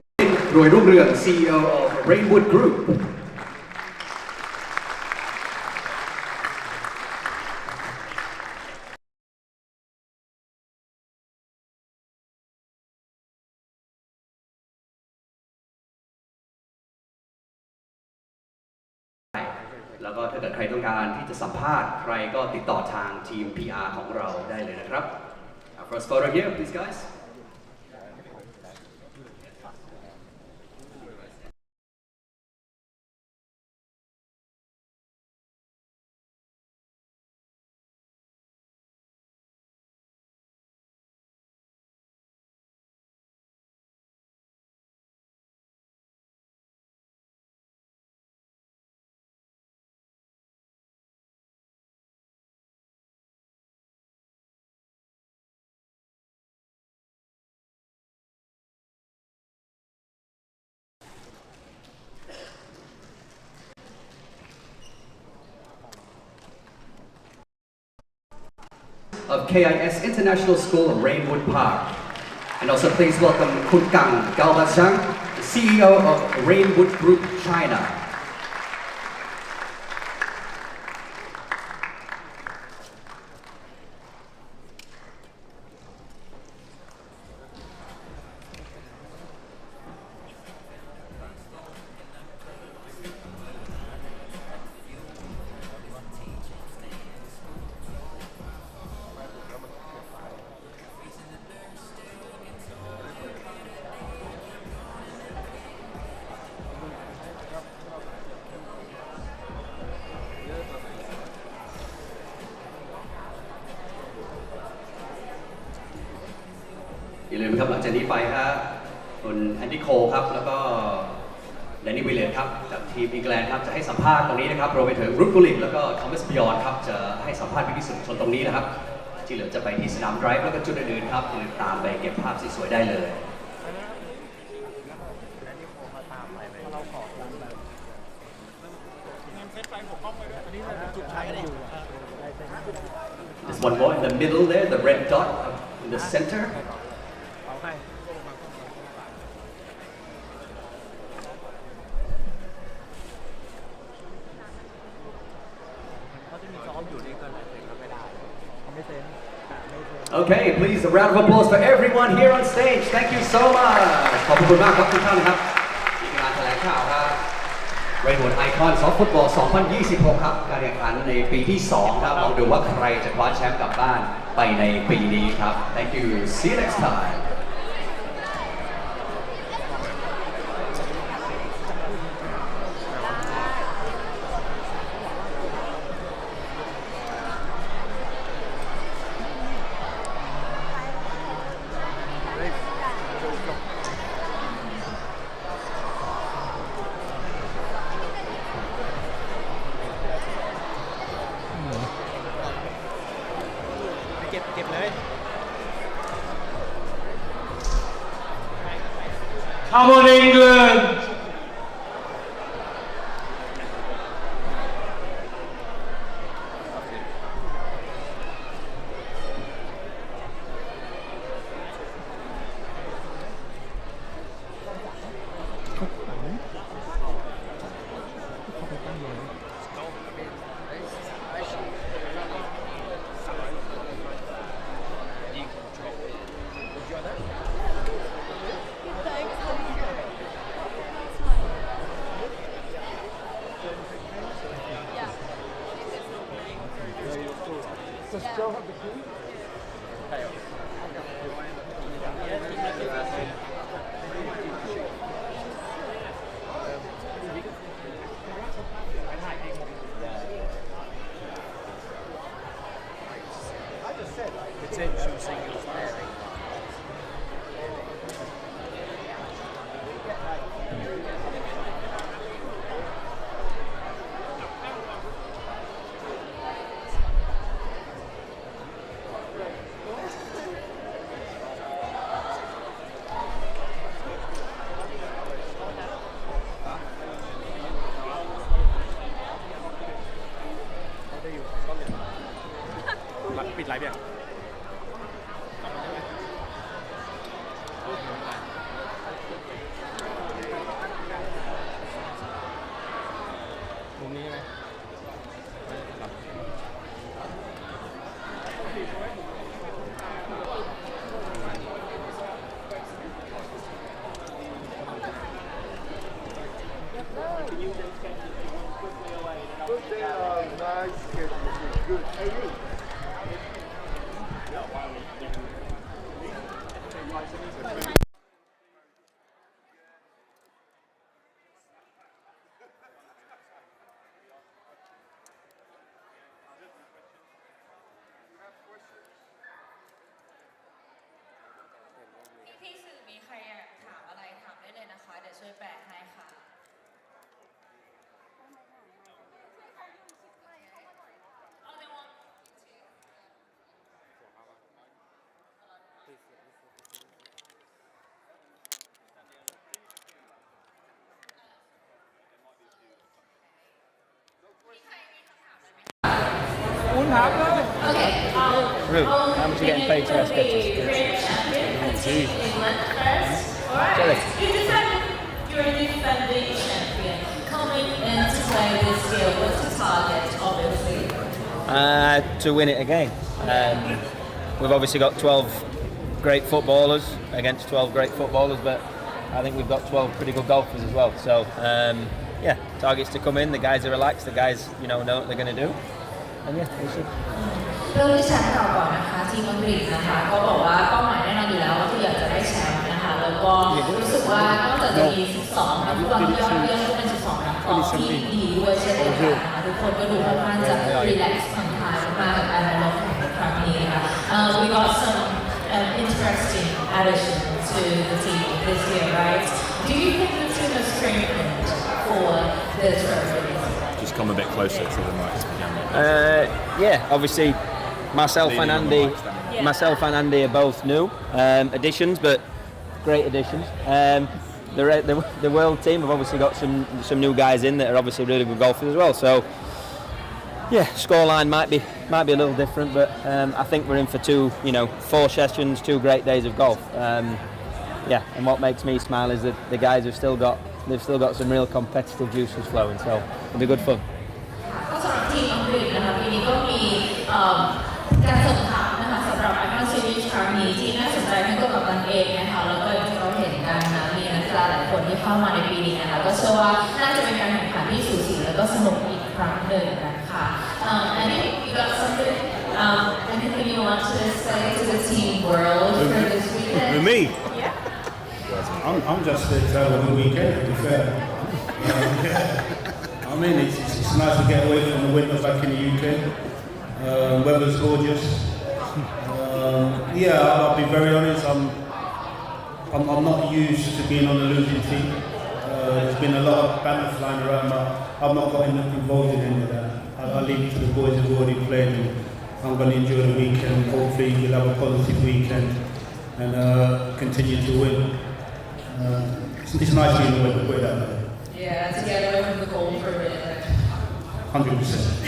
รวยรุ่งเรือง CEO of Reignwood Group.แล้วก็ถ้าเกิดใครต้องการที่จะสัมภาษณ์ใครก็ติดต่อทางทีม PR ของเราได้เลยนะครับ Our first photo here, please guys. Of KIS International School of Reignwood Park. And also please welcome Kun Kang Galbasang, the CEO of Reignwood Group China.อย่าลืมครับหลังจากนี้ไปครับคุณแอนดี้โคครับแล้วก็แดนนี่วิลเลนครับจากทีมอิงแกลนด์ครับจะให้สัมภาษณ์ตรงนี้นะครับรวมไปถึงรุดกุลิกแล้วก็ทอมัสบิยอนครับจะให้สัมภาษณ์พิสุทธิ์ชนตรงนี้นะครับที่เหลือจะไปที่สนามไดรฟ์แล้วก็จุดอื่นๆครับอย่าลืมตามไปเก็บภาพสวยๆได้เลย There's one more in the middle there, the red dot in the center. Okay, please a round of applause for everyone here on stage. Thank you so much. ขอบคุณมากครับทุกท่านครับที่งานแถลงข่าวครับ Reignwood Icons of Football 2026 ครับการแข่งขันในปีที่ 2 ครับลองดูว่าใครจะคว้าแชมป์กลับบ้านไปในปีนี้ครับ Thank you. See you next time. Come on, England! Does Joe have the key? I just said potential singles pairing.ปิดไลฟ์ยังมุมนี้ใช่ไหมพี่สื่อมีใครถามอะไรถามได้เลยนะคะเดี๋ยวช่วยแปลให้ค่ะ Rude. How much are you getting paid to sketches? Jeez. Jelly. you're a defending champion coming in to play this year. What's the target, obviously? To win it again. We've obviously got 12 great footballers against 12 great footballers, but I think we've got 12 pretty good golfers as well. So, yeah, targets to come in. The guys are relaxed. The guys, know what they're going to do. And yeah, we'll see. เริ่มที่แชมป์เก่าก่อนนะคะทีมอังกฤษนะคะก็บอกว่าเป้าหมายแน่นอนอยู่แล้วว่าคืออยากจะได้แชมป์นะคะแล้วก็รู้สึกว่านอกจากจะมี12นักฟุตบอลยอดเยี่ยมก็เป็น12นักกอล์ฟที่ดีด้วยเช่นเดียวกันนะคะทุกคนก็ดูค่อนข้างจะรีแลกซ์ผ่อนคลายมากกับการลงแข่งในครั้งนี้นะคะ We got some interesting addition to the team this year, right? Do you think the team has strengthened for the trophy? Just come a bit closer to the mic to begin with. Yeah, obviously myself and Andy are both new additions, but great additions. The world team have obviously got some new guys in that are obviously really good golfers as well. So yeah, scoreline might be a little different, but I think we're in for 4 sessions, 2 great days of golf. Yeah, and what makes me smile is that the guys have still got some real competitive juices flowing, so it'll be good fun. ก็สำหรับทีมอังกฤษนะคะปีนี้ก็มีการส่งทัพนะคะสำหรับ Icon Series ครั้งนี้ที่น่าสนใจทั้งตัวกับตันเองนะคะแล้วก็ที่เราเห็นกันนะมีนักกีฬาหลายคนที่เข้ามาในปีนี้นะคะก็เชื่อว่าน่าจะเป็นการแข่งขันที่สูสีแล้วก็สนุกอีกครั้งหนึ่งนะคะ I think you got something anything you want to say to the team world for this weekend? With me? Yeah. I'm just there to have a good weekend, to be fair. I mean, it's nice to get away from the winter back in the UK. Weather's gorgeous. Yeah, I'll be very honest. I'm not used to being on the losing team. There's been a lot of banner flying around, but I've not got involved in any of that. I'll leave it to the boys who've already played. And I'm going to enjoy the weekend. Hopefully, we'll have a positive weekend and continue to win. It's nice being away with that. Yeah, to get away from the goal for a minute. 100%.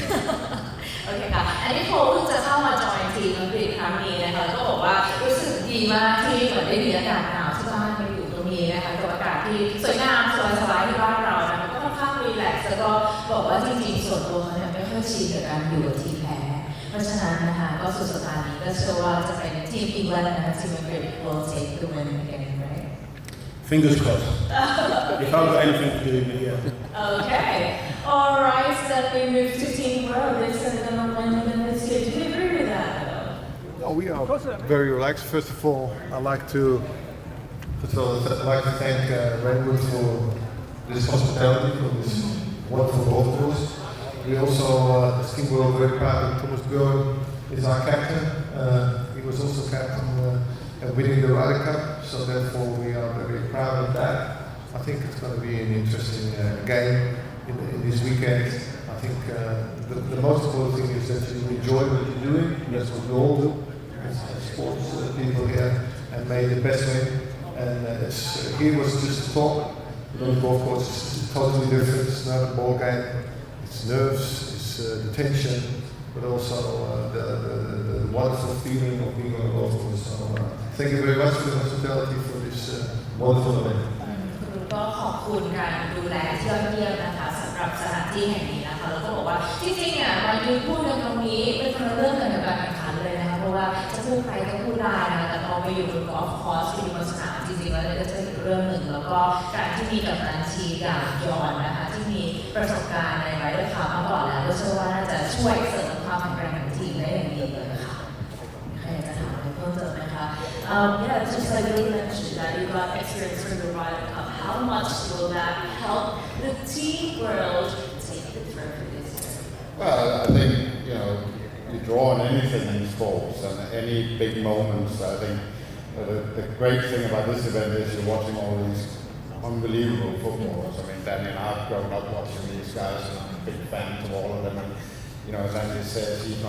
โอเคค่ะ อันนี้โคเพิ่งจะเข้ามาจอยทีมอังกฤษครั้งนี้นะคะก็บอกว่ารู้สึกดีมากที่เหมือนได้มีอากาศหนาวที่บ้านมาอยู่ตรงนี้นะคะกับอากาศที่สวยงามสบายๆที่บ้านเรานะมันก็ค่อนข้างรีแลกซ์แล้วก็บอกว่าจริงๆส่วนตัวเขาเนี่ยไม่ค่อยชินกับการอยู่กับทีมแพ้เพราะฉะนั้นนะคะก็สุดสัปดาห์นี้ก็เชื่อว่าจะเป็นทีมอังกฤษนะคะทีมอังกฤษ will take the win again, right? Fingers crossed. If I've got anything to do with it, yeah. Okay. All right, so then we move to Team World. They said they're going to win this year. Do you agree with that? Oh, we are very relaxed. First of all, I'd like to thank Reignwood for this hospitality, for this wonderful golf course. We also, as Team World, very proud that Thomas Bjorn is our captain. He was also captain winning the Ryder Cup, so therefore we are very proud of that. I think it's going to be an interesting game in this weekend. I think the most important thing is that you enjoy what you're doing. That's what we all do as sports people here, and make the best win. And here was just a talk. The golf course is totally different. It's not a ball game. It's nerves, it's the tension, but also the wonderful feeling of being on a golf course. So thank you very much for the hospitality for this wonderful event. ก็ขอบคุณการดูแลที่ยอดเยี่ยมนะคะสำหรับสถานที่แห่งนี้นะคะแล้วก็บอกว่าจริงๆเนี่ยมายืนพูดกันตรงนี้เป็นคนละเรื่องกันกับการแข่งขันเลยนะคะเพราะว่าจะพูดใครก็พูดได้นะแต่พอไปอยู่บนกอล์ฟคอร์สที่อยู่บนสนามจริงๆแล้วเนี่ยก็จะเป็นเรื่องหนึ่งแล้วก็การที่มีกัปตันทีมอย่างยอนนะคะที่มีประสบการณ์ในไรเดอร์คัพมาก่อนแล้วก็เชื่อว่าน่าจะช่วยเสริมความแข็งแกร่งของทีมได้อย่างดีเลยค่ะใครจะถามอะไรเพิ่มเติมไหมคะ Yeah, just like you mentioned that you got experience from the Ryder Cup. How much will that help the team world take the trophy this year? Well, I think, you draw on anything in sports and any big moments. I think the great thing about this event is you're watching all these unbelievable footballers. I mean, Danny and I've grown up watching these guys, and I'm a big fan of all of them. And, as Andy says, he's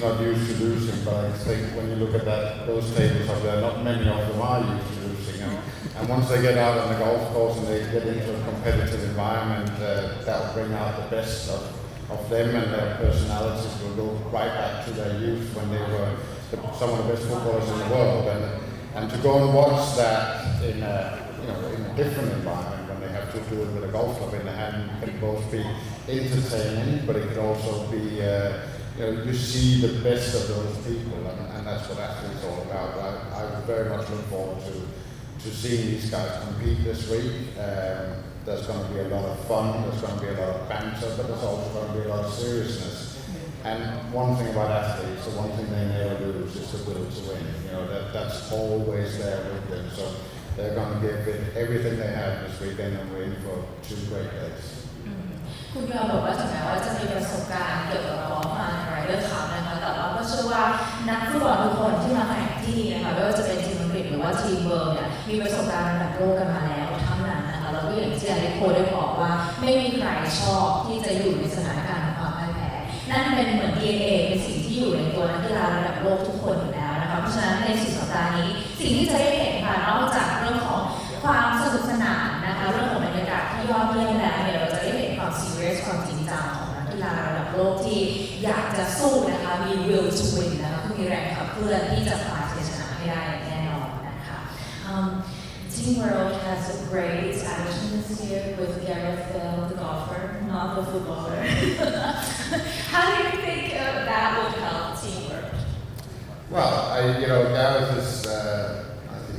not used to losing, but I think when you look at those tables up there, not many of them are used to losing. And once they get out on the golf course and they get into a competitive environment, that will bring out the best of them, and their personalities will go right back to their youth when they were some of the best footballers in the world. And to go and watch that in a different environment, when to do it with a golf club in the hand can both be entertaining, but it can also be, you see the best of those people, and that's what athletes are all about. I very much look forward to seeing these guys compete this week. There's going to be a lot of fun, there's going to be a lot of banter, but there's also going to be a lot of seriousness. And one thing about athletes, the one thing they never lose is the will to win. That's always there with them. So they're going to give it everything they have this weekend and win for 2 great days. คุณยอมบอกว่าถึงแม้ว่าจะมีประสบการณ์เกี่ยวกับกอล์ฟมาในไรเดอร์คัพนะคะแต่ว่าก็เชื่อว่านักฟุตบอลทุกคนที่มาแข่งที่นี่นะคะไม่ว่าจะเป็นทีมอังกฤษหรือว่าทีมเวิร์เนี่ยมีประสบการณ์ระดับโลกกันมาแล้วทั้งนั้นนะคะแล้วก็อย่างที่อเล็กโคได้บอกว่าไม่มีใครชอบที่จะอยู่ในสถานการณ์ของความพ่ายแพ้นั่นเป็นเหมือน DNA เป็นสิ่งที่อยู่ในตัวนักกีฬาระดับโลกทุกคนอยู่แล้วนะคะเพราะฉะนั้นในสุดสัปดาห์นี้สิ่งที่จะได้เห็นค่ะนอกจากเรื่องของความสนุกสนานนะคะเรื่องของบรรยากาศที่ยอดเยี่ยมแล้วเนี่ยเราจะได้เห็นความ serious ความจริงจังของนักกีฬาระดับโลกที่อยากจะสู้นะคะมี will to win นะคะมีแรงขับเคลื่อนที่จะคว้าชัยชนะให้ได้แน่นอนนะคะ Team World has a great action this year with Gareth Bale, the golfer, not the footballer. How do you think that would help Team World? Well, Gareth is.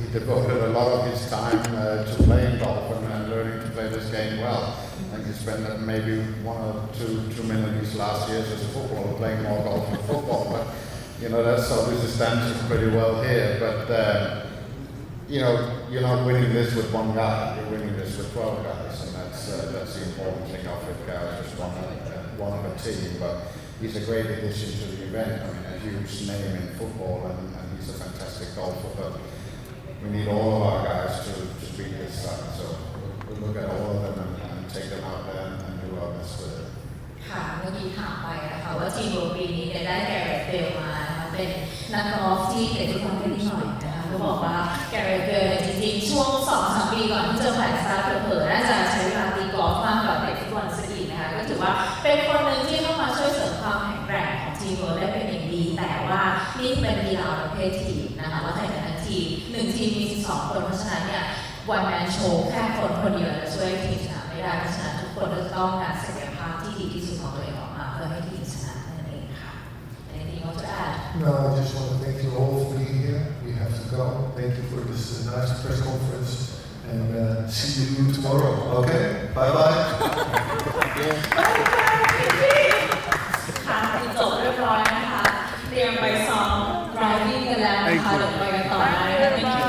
He devoted a lot of his time to playing golf and learning to play this game well. I think he spent maybe 1 or 2 million these last years as a footballer playing more golf than football. But that's obviously stands him pretty well here. But you're not winning this with 1 guy. You're winning this with 12 guys, and that's the important thing of it. Gareth is one of a team, but he's a great addition to the event. I mean, a huge name in football, and he's a fantastic golfer. But we need all of our guys to beat this side. So we'll look at all of them and take them out there and do our best with it. ค่ะเมื่อกี้ถามไปนะคะว่าทีมโรปีนี้ได้แกเรตเบลมานะคะเป็นนักกอล์ฟที่เตะฟุตบอลได้นิดหน่อยนะคะเขาบอกว่าแกเรตเบลจริงๆช่วง 2-3 ปีก่อนที่จะแขวนสตาร์เผลอๆน่าจะใช้เวลาตีกอล์ฟมากกว่าเตะฟุตบอลซะอีกนะคะก็ถือว่าเป็นคนหนึ่งที่เข้ามาช่วยเสริมความแข็งแกร่งของทีมโรได้เป็นอย่างดีแต่ว่านี่เป็นกีฬาประเภททีมนะคะแล้วแข่งกันทั้งทีม1ทีมมี12 คนเพราะฉะนั้นเนี่ยวันแมนโชว์แค่คนเดียวจะช่วยทีมชนะไม่ได้เพราะฉะนั้นทุกคนจะต้องการศักยภาพที่ดีที่สุดของตัวเองออกมาเพื่อให้ทีมชนะนั่นเองค่ะ Anything else to add? No, I just want to thank you all for being here. We have to go. Thank you for this nice press conference, and see you tomorrow. Okay? Bye bye. ค่ะจบเรียบร้อยนะคะเตรียมไปซ้อม driving กันแล้วนะคะเดี๋ยวไปกันต่อได้นะคะ